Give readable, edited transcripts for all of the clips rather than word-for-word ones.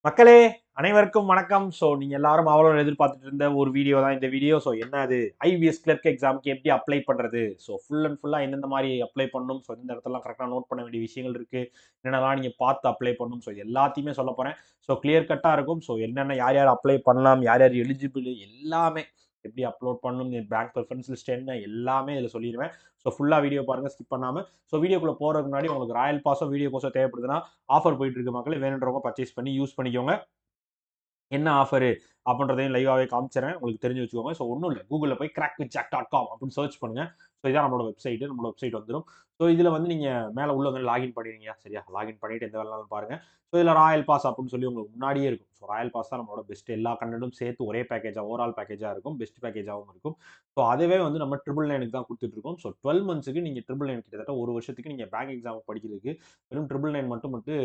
மக்களே அனைவருக்கும் வணக்கம். ஸோ நீங்க எல்லாரும் அவளோட எதிர்பார்த்துட்டு இருந்த ஒரு வீடியோ தான் இந்த வீடியோ. ஸோ என்ன அது ஐபிஎஸ் கிளர்க் எக்ஸாமுக்கு எப்படி அப்ளை பண்றது, ஸோ ஃபுல் அண்ட் ஃபுல்லா எந்தெந்த மாதிரி அப்ளை பண்ணணும், ஸோ இந்த இடத்துல கரெக்டாக நோட் பண்ண வேண்டிய விஷயங்கள் இருக்கு, என்னென்னலாம் நீங்க பார்த்து அப்ளை பண்ணணும், ஸோ எல்லாத்தையுமே சொல்ல போறேன். ஸோ கிளியர் கட்டா இருக்கும். ஸோ என்னென்ன யார் யார் அப்ளை பண்ணலாம், யார் யார் எலிஜிபிள், எல்லாமே எப்படி அப்லோட் பண்ணணும், பேங்க் ப்ரிஃபரன்ஸ் லிஸ்ட் என்ன, எல்லாமே இதில் சொல்லிடுவேன். ஸோ ஃபுல்லா வீடியோ பாருங்க, ஸ்கிப் பண்ணாம. ஸோ வீடியோக்குள்ள போறதுக்கு முன்னாடி உங்களுக்கு ராயல் பாஸோ வீடியோ கோர்ஸோ தேவைப்படுதுன்னா ஆஃபர் போயிட்டு இருக்கு மக்களே, வேணுன்றவங்க பர்ச்சேஸ் பண்ணி யூஸ் பண்ணிக்கோங்க. என்ன ஆஃபரு அப்படின்றதையும் லைவாவே காமிச்சிடுறேன். உங்களுக்கு தெரிஞ்சு வச்சுக்கோங்க. ஸோ ஒன்றும் இல்லை, கூகுளில் போய் crackwithjack.com அப்படின்னு சர்ச் பண்ணுங்க. ஸோ இதான் நம்மளோட வெப்சைட். நம்மளோட வெப்சைட் வந்துடும். ஸோ இதில் வந்து நீங்கள் மேலே உள்ள வந்து லாகின் பண்ணிடுவீங்க. சரியா, லாகின் பண்ணிட்டு எந்த வேலைனாலும் பாருங்க. ஸோ இதில் ராயல் பாஸ் அப்படின்னு சொல்லி உங்களுக்கு முன்னாடியே இருக்கும். ஸோ ராயல் பாஸ் தான் நம்மளோட பெஸ்ட். எல்லா கண்டென்ட்டும் சேர்த்து ஒரே பேக்கேஜாக ஓவரால் பேக்கேஜாக இருக்கும். பெஸ்ட் பேக்கேஜாகவும் இருக்கும். ஸோ அதுவே வந்து நம்ம 999 தான் கொடுத்துட்டு இருக்கோம். ஸோ 12 மந்த்ஸுக்கு நீங்கள் 999 கிட்டத்தட்ட ஒரு வருஷத்துக்கு நீங்கள் பேங்க் எக்ஸாம் படிக்கிறதுக்கு வெறும் 999 மட்டும்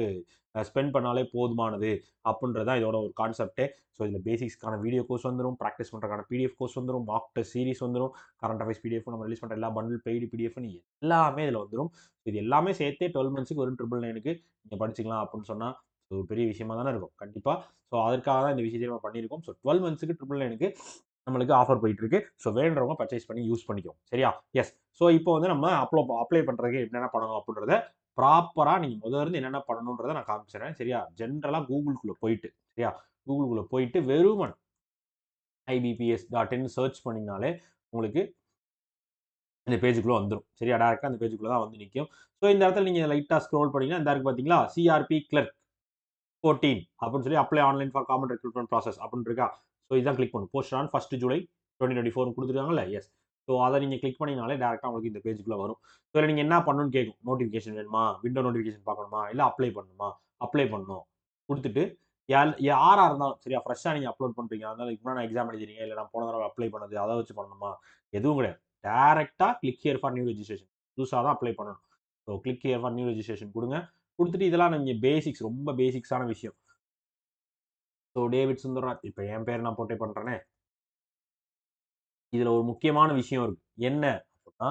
ஸ்பெண்ட் பண்ணாலே போதுமானது அப்படின்றதான் இதோட ஒரு கான்செப்டே. ஸோ இதில் பேசிக்ஸ்க்கான வீடியோ கோர்ஸ் வந்துடும், ப்ராக்டிஸ் பண்ணுறதுக்கான பிடிஎஃப் கோர்ஸ் வந்துடும், மார்க் டெஸ்ட் சீரிஸ் வந்துடும், கரண்ட் அஃபேர்ஸ் பிடிஎஃப் நம்ம ரிலீஸ் பண்ணுற எல்லா பண்டில் பெய்டு பிடிஎஃப்னு எல்லாமே இதில் வந்துடும். இது எல்லாமே சேர்த்தே 12 மந்த்ஸுக்கு ஒரு 999க்கு நீங்கள் படிச்சுக்கலாம் அப்படின்னு சொன்னால் ஒரு பெரிய விஷயமா தானே இருக்கும் கண்டிப்பாக. ஸோ அதற்காக தான் இந்த விஷயத்தை நம்ம பண்ணியிருக்கோம். ஸோ 12 மந்த்ஸுக்கு 999க்கு நம்மளுக்கு ஆஃபர் போயிட்டு இருக்கு. ஸோ வேணுறவங்க பர்ச்சேஸ் பண்ணி யூஸ் பண்ணிக்கோங்க. சரியா? எஸ். ஸோ இப்போ வந்து நம்ம அப்ளை பண்ணுறதுக்கு என்னென்ன பண்ணணும் அப்படின்றத ப்ராப்பரா நீங்க முதல்ல இருந்து என்னென்ன பண்ணணும்ன்றத நான் காமிச்சிடுறேன். சரியா? ஜென்ரலா கூகுள்குள்ள போயிட்டு, சரியா? கூகுள்குள்ள போயிட்டு வெறுமனே ibps.in சர்ச் பண்ணீங்கனாலே உங்களுக்கு இந்த பேஜுக்குள்ள வந்துரும். சரியா? டைரக்ட்டா அந்த பேஜுக்குள்ள தான் வந்து நிக்கும். ஸோ இந்த இடத்துல நீங்க லைட்டா ஸ்க்ரோல் பண்ணீங்கன்னா, இந்த இருக்கு பார்த்தீங்களா? சிஆர்பி கிளர்க் 14 அப்படின்னு சொல்லி apply online for common recruitment process அப்படின்னு இருக்கா? ஸோ இதான் கிளிக் பண்ணணும். போஸ்ட் ஆன் 1 ஜூலை 2024 குடுத்துருக்காங்கல்ல? எஸ். ஸோ அத நீங்க கிளிக் பண்ணீங்கனாலே டைரக்ட்டா உங்களுக்கு இந்த பேஜுக்குள்ள வரும். ஸோ இதுல நீங்க என்ன பண்ணணும்னு கேட்கும். நோட்டிஃபிகேஷன் வேணுமா? விண்டோ நோட்டிஃபிகேஷன் பார்க்கணுமா? இல்ல அப்ளை பண்ணணுமா? அப்ளை பண்ணணும். குடுத்துட்டு யாரா இருந்தாலும் சரியா, ஃப்ரெஷ்ஷா நீங்க அப்லோட் பண்றீங்க. அதனால இதுக்கு முன்னாடி எக்ஸாம் எழுதிறீங்க. இல்ல நான் போன தடவ அப்ளை பண்ணது அத வச்சு பண்ணணுமா? எதுவும் கிடையாது. டைரக்ட்டா click here for new registration. புதுசா தான் அப்ளை பண்ணணும். So click here for new registration குடுங்க. குடுத்துட்டு இதெல்லாம் நீங்க பேசிக்ஸ், ரொம்ப பேசிக்ஸான விஷயம். ஸோ டேவிட் சுந்தர்ராஜ் இப்ப என் பேர் நான் போட்டே பண்றேனே. இதுல ஒரு முக்கியமான விஷயம் இருக்கு. என்ன அப்படின்னா,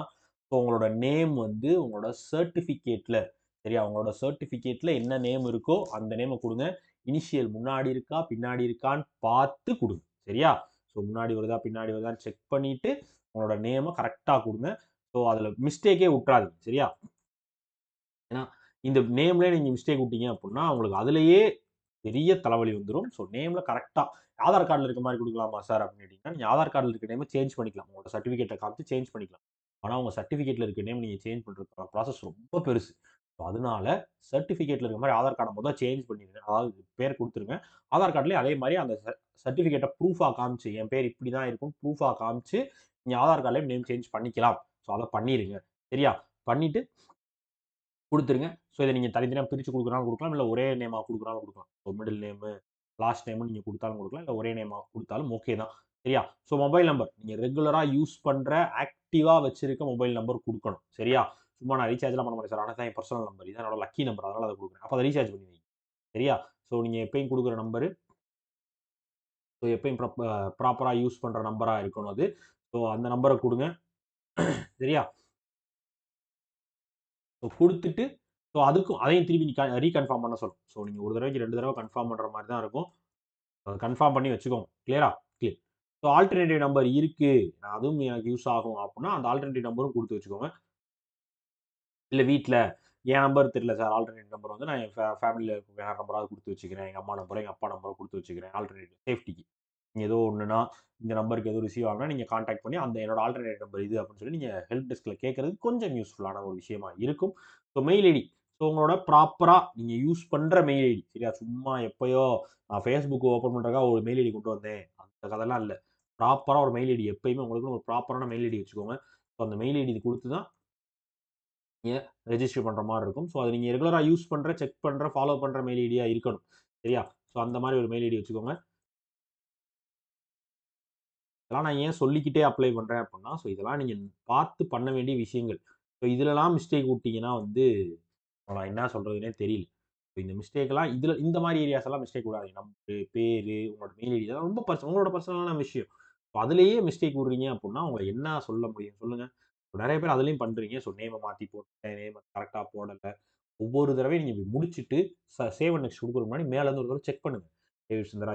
ஸோ உங்களோட நேம் வந்து உங்களோட சர்டிஃபிகேட்ல, சரியா? உங்களோட சர்டிஃபிகேட்ல என்ன நேம் இருக்கோ அந்த நேம குடுங்க. இனிஷியல் முன்னாடி இருக்கா, பின்னாடி இருக்கான்னு பார்த்து குடுங்க. சரியா? ஸோ முன்னாடி வருதா, பின்னாடி வருதான்னு செக் பண்ணிட்டு உங்களோட நேம கரெக்ட்டா குடுங்க. ஸோ அதுல மிஸ்டேக்கே விட்றாதீங்க. சரியா? ஏன்னா, இந்த நேம்லயே நீங்க மிஸ்டேக் விட்டீங்க அப்படின்னா, உங்களுக்கு அதிலேயே பெரிய தலைவலி வந்துரும். ஸோ நேம்ல கரெக்ட்டா ஆதார் கார்ட்ல இருக்க மாரி குடுக்கலாமா சார் அப்படின்னு கேட்டீங்கன்னா, நீங்க ஆதார் கார்ட்ல இருக்க நேம சேஞ்ச் பண்ணிக்கலாம். உங்களோட சர்டிஃபிகேட்ட காமிச்சு சேஞ்ச் பண்ணிக்கலாம். ஆனா, உங்க சர்டிஃபிகேட்ல இருக்க நேம் நீங்க சேஞ்ச் பண்றதுக்கான ப்ராசஸ் ரொம்ப பெருசு. ஸோ அதனால சர்டிஃபிகேட்ல இருக்க மாரி ஆதார் கார்ட மொத சேஞ்ச் பண்ணிருங்க. அதாவது பேர் குடுத்துருங்க. ஆதார் கார்ட்லயும் அதே மாரி அந்த சர்டிஃபிகேட்ட ப்ரூஃபா காமிச்சு, என் பேர் இப்படி தான் இருக்கும் ப்ரூஃபா காமிச்சு, நீங்க ஆதார் கார்ட்லயும் நேம் சேஞ்ச் பண்ணிக்கலாம். ஸோ அத பண்ணிருங்க. சரியா? பண்ணிட்டு குடுத்துருங்க. ஸோ இத நீங்க தனித்தனியா பிரிச்சு குடுக்குறனாலும் குடுக்கலாம். இல்ல ஒரே நேமா குடுக்குறனாலும் குடுக்கலாம். ஸோ மிடில் நேமு, லாஸ்ட் நேம்னு நீங்க குடுத்தாலும் குடுக்கலாம். இல்ல ஒரே நேமா குடுத்தாலும் ஓகே தான். சரியா? ஸோ மொபைல் நம்பர் நீங்க ரெகுலரா யூஸ் பண்ற, ஆக்டிவா வச்சிருக்க மொபைல் நம்பர் குடுக்கணும். சரியா? சும்மா நான் ரீசார்ஜ்லாம் பண்ண மாட்டேன் சார். ஆனா இதான் என் பெர்சனல் நம்பர். இதான் என்னோட லக்கி நம்பர். அதனால அத குடுக்குறேன். அப்ப அத ரீசார்ஜ் பண்ணி வைங்க. சரியா? ஸோ நீங்க எப்பயும் குடுக்குற நம்பரு, ஸோ எப்பயும் ப்ராப்பரா யூஸ் பண்ற நம்பரா இருக்கணும் அது. ஸோ அந்த நம்பர குடுங்க. சரியா? ஸோ குடுத்துட்டு, ஸோ அதுக்கும் அதையும் திருப்பி ரீகன்ஃபார்ம் பண்ண சொல்லும். ஸோ நீங்க ஒரு தடவைக்கு 2 தடவ கன்ஃபார்ம் பண்ற மாரி தான் இருக்கும். கன்ஃபார்ம் பண்ணி வச்சுக்கோங்க. கிளியரா? கிளியர். ஸோ ஆல்டர்னேட்டிவ் நம்பர் இருக்கு. அதுவும் எனக்கு யூஸ் ஆகும் அப்புட்ன்னா, அந்த ஆல்டர்னேட்டிவ் நம்பரும் குடுத்து வச்சுக்கோங்க. இல்ல வீட்ல என் நம்பர் தெரியல சார். ஆல்டர்னேட்டிவ் நம்பர் வந்து நான் என் ஃபேமிலில வேற நம்பராவது குடுத்து வச்சுக்கிறேன். எங்க அம்மா நம்பரோ, எங்க அப்பா நம்பரோ குடுத்து வச்சுக்கிறேன். ஆல்டர்னேட்டிவ் சேஃப்டிக்கு. ஏதோ ஒண்ணுன்னா, இந்த நம்பருக்கு எதுவும் ரிசீவ் ஆகலன்னா, நீங்க கான்டாக்ட் பண்ணி அந்த என்னோட ஆல்டர்னேட்டிவ் நம்பர் இது அப்படின்னு சொல்லி நீங்க ஹெல்ப் டெஸ்க்ல கேட்கறது கொஞ்சம் யூஸ்ஃபுல்லான ஒரு விஷயமா இருக்கும். So mail ID. ஸோ உங்களோட ப்ராப்பரா நீங்க யூஸ் பண்ற மெயில் ஐடி. சரியா? சும்மா எப்பயோ நான் Facebook ஓப்பன் பண்றதுக்காக ஒரு மெயில் ஐடி கொண்டு வந்தேன். அந்த கதைலாம் இல்ல. ப்ராப்பரா ஒரு மெயில் ஐடி எப்பயுமே உங்களுக்குன்னு ஒரு ப்ராப்பரான மெயில் ஐடி வச்சுக்கோங்க. ஸோ அந்த மெயில் ஐடி குடுத்து தான் நீங்க ரெஜிஸ்டர் பண்ற மாரி இருக்கும். ஸோ அத நீங்க ரெகுலரா யூஸ் பண்ற, செக் பண்ற, ஃபாலோ பண்ற மெயில் ஐடியா இருக்கணும். சரியா? ஸோ அந்த மாரி ஒரு மெயில் ஐடி வச்சுக்கோங்க. இதெல்லாம் நான் ஏன் சொல்லிக்கிட்டே அப்ளை பண்றேன் அப்டின்னா, ஸோ இதெல்லாம் நீங்க பார்த்து பண்ண வேண்டிய விஷயங்கள். ஸோ இதுலலாம் மிஸ்டேக் விட்டீங்கன்னா வந்து, நான் என்ன சொல்றதுன்னே தெரியல. இந்த மிஸ்டேக்லாம் இந்த மாரி ஏரியாஸ் எல்லாம் மிஸ்டேக் விடாதீங்க. நம்பரு, பேரு, உங்களோட மெயில் ஐடி இதெல்லாம் ரொம்ப உங்களோட பர்சனலான விஷயம். ஸோ அதிலேயே மிஸ்டேக் விடுறீங்க அப்டின்னா, உங்கள என்ன சொல்ல முடியும் சொல்லுங்க? நெறைய பேர் அதிலயும் பண்றீங்க. ஸோ நேம மாத்தி போட்டேன், நேம கரெக்ட்டா போடல. ஒவ்வொரு தடவையும் நீங்க இப்டி முடிச்சுட்டு, சேவ் அண்ட் நெக்ஸ்ட் குடுக்குறதுக்கு முன்னாடி மேல இருந்து ஒரு தடவ செக் பண்ணுங்க. டேவிட் சுந்தரா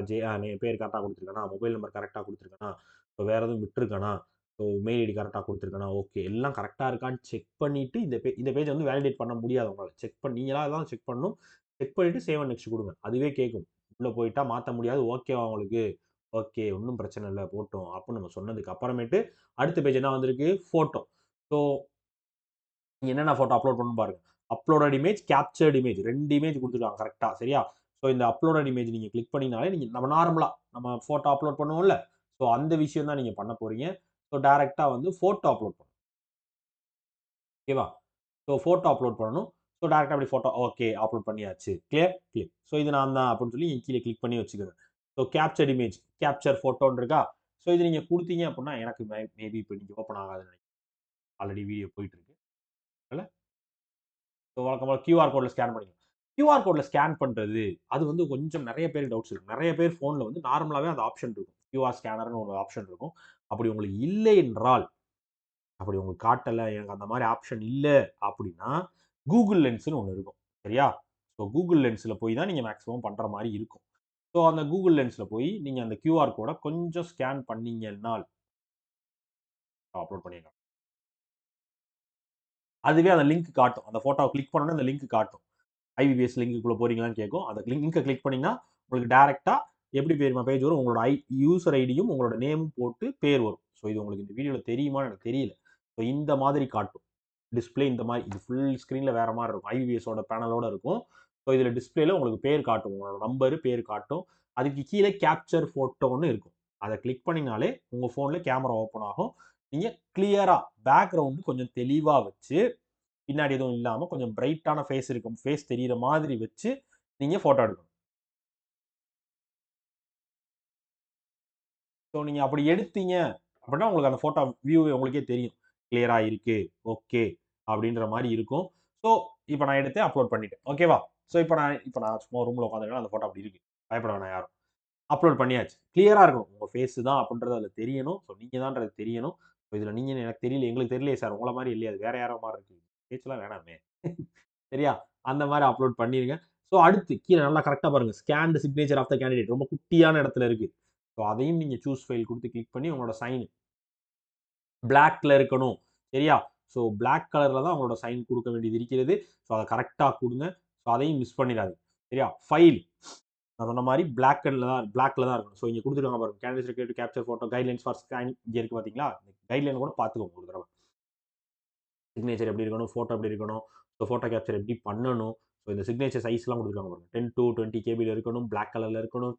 பேர் கரெக்டாக கொடுத்துருக்கானா, மொபைல் நம்பர் கரெக்டாக கொடுத்துருக்கானா, ஸோ வேறு எதுவும் விட்டுருக்கானா, ஸோ மெயில் ஐடி கரெக்டாக கொடுத்துருக்கானா, ஓகே எல்லாம் கரெக்டாக இருக்கான்னு செக் பண்ணிவிட்டு இந்த பேஜ் வந்து வேலிடேட் பண்ண முடியாது உங்களால். செக் பண்ணி நீங்களாக தான் செக் பண்ணணும். செக் பண்ணிவிட்டு சேவ் அண்ட் நெக்ஸ்ட் கொடுங்க. அதுவே கேட்கும். உள்ளே போயிட்டா மாற்ற முடியாது. ஓகேவா உங்களுக்கு? ஓகே ஒன்றும் பிரச்சனை இல்லை போட்டோம் அப்படின்னு நம்ம சொன்னதுக்கு அப்புறமேட்டு அடுத்த பேஜ் என்ன வந்திருக்கு? ஃபோட்டோ. ஸோ நீங்க என்னென்ன ஃபோட்டோ அப்லோட் பண்ணணும் பாருங்க. Uploaded image, captured image 2 image குடுத்துருக்காங்க கரெக்ட்டா. சரியா? ஸோ இந்த அப்லோடட் இமேஜ் நீங்க கிளிக் பண்ணீங்கனாலே, நீங்க நம்ம நார்மலா நம்ம ஃபோட்டோ அப்லோட் பண்ணுவோம்ல, ஸோ அந்த விஷயம் தான் நீங்க பண்ண போறீங்க. ஸோ டைரக்ட்டா வந்து ஃபோட்டோ அப்லோட் பண்ணணும். ஓகேவா? ஸோ ஃபோட்டோ அப்லோட் பண்ணணும். ஸோ டைரக்ட்டா அப்படி ஃபோட்டோ ஓகே அப்லோட் பண்ணியாச்சு. கிளியர்? கிளியர். ஸோ இது நான் தான் அப்படின்னு சொல்லி கீழ கிளிக் பண்ணி வச்சுக்கோங்க. ஸோ கேப்சர்ட் இமேஜ், கேப்சர் ஃபோட்டோன்னு இருக்கா? ஸோ இது நீங்க குடுத்தீங்க அப்படின்னா, எனக்கு மேபி இப்ப இன்னைக்கு ஓப்பன் ஆகாதுன்னு நெனைக்கிறேன். ஆல்ரெடி வீடியோ போயிட்டு இருக்கு. ஸோ வழக்கம் போல கியூஆர் கோட்ல ஸ்கேன் பண்ணிக்கலாம். கியூஆர் கோட்ல ஸ்கேன் பண்றது, அது வந்து கொஞ்சம் நெறைய பேருக்கு டவுட்ஸ் இருக்கு. நெறைய பேர் ஃபோன்ல வந்து நார்மலாவே அந்த ஆப்ஷன் இருக்கும். கியூஆர் ஸ்கேனர்ன்னு ஒரு ஆப்ஷன் இருக்கும். அப்படி உங்களுக்கு இல்லை என்றால், அப்படி உங்களுக்கு காட்டல, எனக்கு அந்த மாரி ஆப்ஷன் இல்ல அப்படின்னா, Google லென்ஸ்ன்னு ஒண்ணு இருக்கும். சரியா? ஸோ Google லென்ஸ்ல போய் தான் நீங்க மேக்ஸிமம் பண்ற மாரி இருக்கும். ஸோ அந்த Google லென்ஸ்ல போய் நீங்க அந்த கியூஆர் கோட கொஞ்சம் ஸ்கேன் பண்ணீங்கன்னால் அப்லோட் பண்ணிடலாம். அதுவே அந்த லிங்க் காட்டும். அந்த ஃபோட்டோவ கிளிக் பண்ணோனே அந்த லிங்க் காட்டும். ஐபிபிஎஸ் லிங்க்குள்ள போறீங்களான்னு கேட்கும். அந்த லிங்க கிளிக் பண்ணீங்கன்னா, உங்களுக்கு டைரக்ட்டா எப்படி தெரியுமா பேஜ் வரும்? உங்களோட யூசர் ஐடியும், உங்களோட நேமும் போட்டு பேர் வரும். ஸோ இது உங்களுக்கு இந்த வீடியோல தெரியுமான்னு எனக்கு தெரியல. ஸோ இந்த மாதிரி காட்டும். டிஸ்ப்ளே இந்த மாரி இது ஃபுல் ஸ்க்ரீன்ல வேற மாரி இருக்கும். ஐபிபிஎஸோட பேனலோட இருக்கும். ஸோ இதுல டிஸ்ப்ளேல உங்களுக்கு பேர் காட்டும். உங்களோட நம்பர், பேர் காட்டும். அதுக்கு கீழ கேப்சர் ஃபோட்டோன்னு இருக்கும். அத கிளிக் பண்ணீங்கனாலே, உங்க ஃபோன்ல கேமரா ஓப்பன் ஆகும். நீங்க கிளியரா பேக்கிரவுண்ட் கொஞ்சம் தெளிவா வச்சு பின்னாடி எதுவும் இல்லாம கொஞ்சம் பிரைட்டான ஃபேஸ் இருக்கும். ஃபேஸ் தெரியிற மாதிரி வச்சு நீங்க ஃபோட்டோ எடுக்கணும். ஸோ நீங்க அப்படி எடுத்தீங்க அப்படின்னா, உங்களுக்கு அந்த ஃபோட்டோ வியூ உங்களுக்கே தெரியும். கிளியரா இருக்கு. ஓகே. அப்படின்ற மாரி இருக்கும். ஸோ இப்ப நான் எடுத்து அப்லோட் பண்ணிட்டேன். ஓகேவா? ஸோ இப்ப நான் சும்மா ரூம்ல உட்கார்ந்திருக்கேன். அந்த ஃபோட்டோ அப்படி இருக்கு. பயப்பட வேணாம் யாரும். அப்லோட் பண்ணியாச்சு. கிளியரா இருக்கணும். உங்க ஃபேஸ் தான் அப்படின்றது அதுல தெரியணும். ஸோ நீங்க தான்ன்றது தெரியணும். ஸோ இதுல நீங்கன்னு எனக்கு தெரியல. எங்களுக்கு தெரியலையே சார். உங்கள மாரி இல்லையே. அது வேற யாரோ மாரி இருக்கு. பேச்செல்லாம் வேணாமே. சரியா? அந்த மாரி அப்லோட் பண்ணிருங்க. ஸோ அடுத்து கீழ நல்லா கரெக்ட்டா பாருங்க. Scan the signature of the candidate ரொம்ப குட்டியான இடத்துல இருக்கு. ஸோ அதையும் நீங்க சூஸ் ஃபைல் குடுத்து கிளிக் பண்ணி உங்களோட சைன் பிளாக்ல இருக்கணும். சரியா? ஸோ பிளாக் கலர்ல தான் உங்களோட சைன் குடுக்க வேண்டியது இருக்கிறது. ஸோ அத கரெக்ட்டா குடுங்க. ஸோ அதையும் மிஸ் பண்ணிறாதீங்க. சரியா? ஃபைல் நான் சொன்ன மாரி பிளாக்ல தான் இருக்கணும். ஸோ இங்க குடுத்துருக்காங்க பாருங்க. Candidates required to capture photo guidelines for scan இங்க இருக்கு பார்த்தீங்களா? கைட்லைன் கூட பார்த்துக்கோங்க ஒரு தடவ. சிக்னேச்சர் எப்படி இருக்கணும்? ஃபோட்டோ எப்படி இருக்கணும்? ஸோ ஃபோட்டோ கேப்சர் எப்படி பண்ணணும்? ஸோ இந்த சிக்னேச்சர் சைஸ்லாம் குடுத்துருக்காங்க பாருங்க. 10 டூ 20 கேபில இருக்கணும். பிளாக் கலர்ல இருக்கணும்.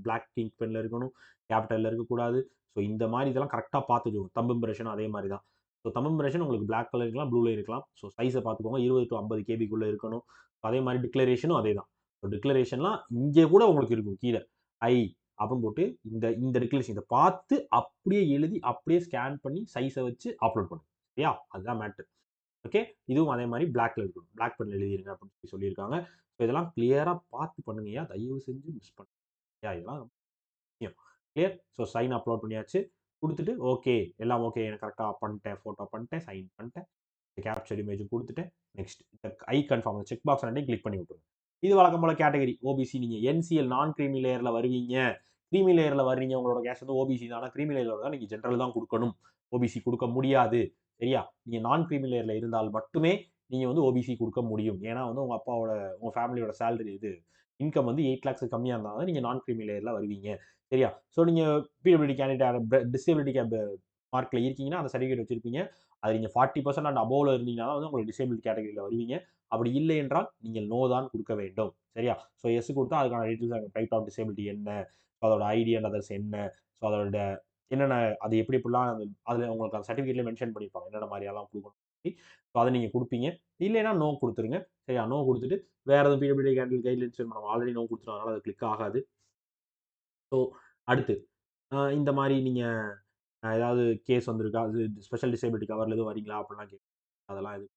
பிளாக் இங்க் பென்ல இருக்கணும். கேப்பிட்டல்ல இருக்கக்கூடாது. ஸோ இந்த மாரி இதெல்லாம் கரெக்ட்டா பார்த்துக்கோங்க. தம்ப் இம்ப்ரஷனும் அதே மாரி தான். ஸோ தம்ப் இம்ப்ரஷன் உங்களுக்கு பிளாக் கலர் இருக்கலாம், ப்ளூல இருக்கலாம். ஸோ சைஸ பார்த்துக்கோங்க. 20 டூ 50 கேபிக்குள்ள இருக்கணும். அதே மாரி டிக்ளரேஷனும் அதே தான். ஸோ டிக்ளரேஷன்லாம் இங்கே கூட உங்களுக்கு இருக்கும் கீழ. ஐ அப்படின்னு போட்டு இந்த இந்த டிக்ளரேஷன் இத பார்த்து அப்படியே எழுதி, அப்படியே ஸ்கேன் பண்ணி சைஸ வச்சு அப்லோட் பண்ணுங்க. சரியா? அதுதான் மேட்டர். ஓகே. இதுவும் அதே மாரி பிளாக்ல இருக்கணும். பிளாக் பென்ல எழுதிருங்க அப்படின்னு சொல்லி சொல்லியிருக்காங்க. ஸோ இதெல்லாம் கிளியரா பார்த்து பண்ணுங்கய்யா. தயவு செஞ்சு மிஸ் பண்ணாதீங்க. இதெல்லாம் ரொம்ப முக்கியம். கிளியர்? ஸோ சைன் அப்லோட் பண்ணியாச்சு. குடுத்துட்டு ஓகே. எல்லாம் ஓகே. எனக்கு கரெக்ட்டா பண்ணிட்டேன். ஃபோட்டோ பண்ணிட்டேன். சைன் பண்ணிட்டேன். கேப்சர் இமேஜ் குடுத்துட்டேன். நெக்ஸ்ட் ஐ கன்ஃபார்ம் அந்த செக் பாக்ஸ் 2யும் கிளிக் பண்ணி விட்டுருங்க. இது வழக்கம் போல கேட்டகரி ஓபிசி நீங்க என்சிஎல் நான் கிரீமி லேயர்ல வருவீங்க. கிரீமி லேயர்ல வர்றீங்க. உங்களோட கேஸ்ட் வந்து ஓபிசி தான். ஆனா கிரீமி லேயர்ல வந்தா நீங்க ஜெனரல் தான் குடுக்கணும். ஓபிசி குடுக்க முடியாது. சரியா? நீங்க நான் கிரீமி லேயர்ல இருந்தால் மட்டுமே நீங்க வந்து ஓபிசி குடுக்க முடியும். ஏன்னா வந்து உங்க ஃபேமிலியோட சேலரி இன்கம் வந்து 8 லேக்ஸ் கம்மியா இருந்தா தான் நீங்க நான் கிரீமி லேயர்ல வருவீங்க. சரியா? ஸோ நீங்க பிடபிள்யூடி கேண்டிடேட் டிசேபிலிட்டி மார்க்ல இருக்கீங்கன்னா, அந்த சர்டிபிகேட் வச்சிருப்பீங்க. அது நீங்க 40% அண்ட் அபோவ்ல இருந்தீங்கன்னா தான் வந்து உங்களுக்கு டிசேபிள் கேட்டகரில வருவீங்க. அப்படி இல்லை என்றால் நீங்கள் நோ தான் குடுக்க வேண்டும். சரியா? ஸோ எஸ் குடுத்தா அதுக்கான டீட்டெயில்ஸ் டைப் ஆஃப் டிசேபிலிட்டி என்ன? ஸோ அதோட ஐடி அண்ட் அதர்ஸ் என்ன? ஸோ அதோட என்னென்ன அது எப்படி எப்படிலாம் அதுல உங்களுக்கு அந்த சர்டிபிகேட்லயே மென்ஷன் பண்ணியிருப்பாங்க. என்னென்ன மாரியெல்லாம் குடுக்கணும்னு சொல்லி. ஸோ அத நீங்க குடுப்பீங்க. இல்லைன்னா நோ குடுத்துருங்க. சரியா? நோ குடுத்துட்டு வேற எதுவும் பிடபிள்யூடி கேண்டில் கைட்லைன்ஸ் நம்ம ஆல்ரெடி நோ குடுத்துட்டோம். அதனால அது கிளிக் ஆகாது. ஸோ அடுத்து இந்த மாரி நீங்க ஏதாவது கேஸ் வந்திருக்கா? அது ஸ்பெஷல் டிசேபிலிட்டி கவர்ல எதுவும் வரீங்களா? அப்படிலாம் கேட்கும். அதெல்லாம் எதுவும்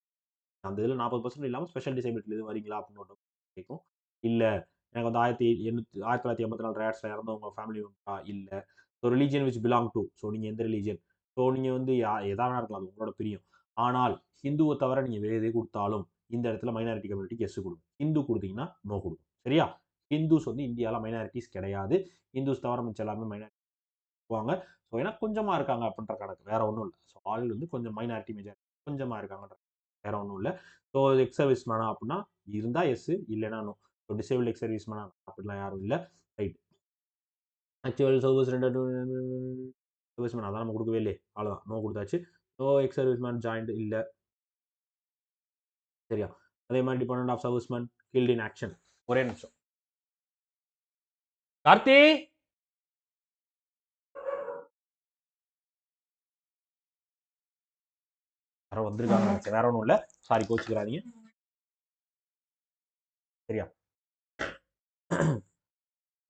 அந்த இதில 40% இல்லாம ஸ்பெஷல் டிசேபிலிட்டில எதுவும் வரீங்களா? அப்படின்னு ஒரு கேட்கும். இல்ல. எனக்கு வந்து 1984 ரயாட்ஸ்ல இறந்தவங்க ஃபேமிலி மெம்பரா? இல்ல. So religion which belong to so நீங்க எந்த ரிலிஜியன்? ஸோ நீங்க வந்து எதா வேணா இருக்கலாம். அது உங்களோட பிரியம். ஆனால் ஹிந்துவ தவிர நீங்க வேற எது குடுத்தாலும், இந்த இடத்துல மைனாரிட்டி கம்யூனிட்டிக்கு எஸ் குடுங்க. ஹிந்து குடுத்தீங்கன்னா, நோ குடுங்க. சரியா? ஹிந்துஸ் வந்து இந்தியாவில் மைனாரிட்டிஸ் கிடையாது. ஹிந்துஸ் தவிர மிச்சம் எல்லாமே மைனாரிட்டி போவாங்க. ஸோ ஏன்னா கொஞ்சமாக இருக்காங்க அப்படின்ற கணக்கு, வேற ஒன்றும் இல்லை. ஸோ ஆள் வந்து கொஞ்சம் மைனாரிட்டி மெஜாரிட்டி கொஞ்சமாக இருக்காங்கன்ற, வேற ஒன்றும் இல்லை. ஸோ எக்ஸ் சர்வீஸ் மேனா அப்படின்னா இருந்தால் எஸ், இல்லைன்னா no. So disable ex service மேனா அப்படிலாம் யாரும் இல்லை. Right. Actual service service man அதான் நம்ம கொடுக்கவே இல்லையே, அவ்வளோதான், நோ கொடுத்தாச்சு. So ex service man joint இல்லை. சரியா? அதே மாதிரி dependent of service man killed in action. ஒரே நிமிஷம் கார்த்தி, யாரோ வந்திருக்காங்க நினைச்சேன், வேற ஒன்றும் இல்லை. சாரி, கோச்சுக்கிறாதீங்க. சரியா?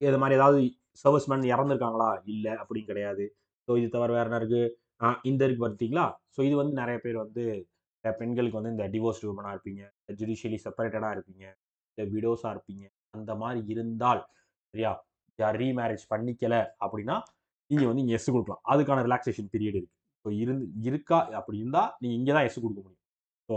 இது மாதிரி ஏதாவது சர்வீஸ் மேன் இறந்துருக்காங்களா? இல்லை, அப்படின்னு கிடையாது. ஸோ இது தவிர வேற என்ன இருக்கு? இந்த இருக்கு பார்த்தீங்களா? ஸோ இது வந்து நிறைய பேர் வந்து பெண்களுக்கு வந்து இந்த டிவோர்ஸ்டு உமனாக இருப்பீங்க, ஜுடிஷியலி செப்பரேட்டடாக இருப்பீங்க, இல்லை விடோஸாக இருப்பீங்க. அந்த மாதிரி இருந்தால், சரியா, யார் ரீமேரேஜ் பண்ணிக்கல அப்படின்னா நீங்கள் வந்து இங்கே எஸ் கொடுக்கலாம். அதுக்கான ரிலாக்ஸேஷன் பீரியட் இருக்கு. ஸோ இருக்கா அப்படி இருந்தால் நீங்கள் இங்கே தான் எஸ் கொடுக்க முடியும். ஸோ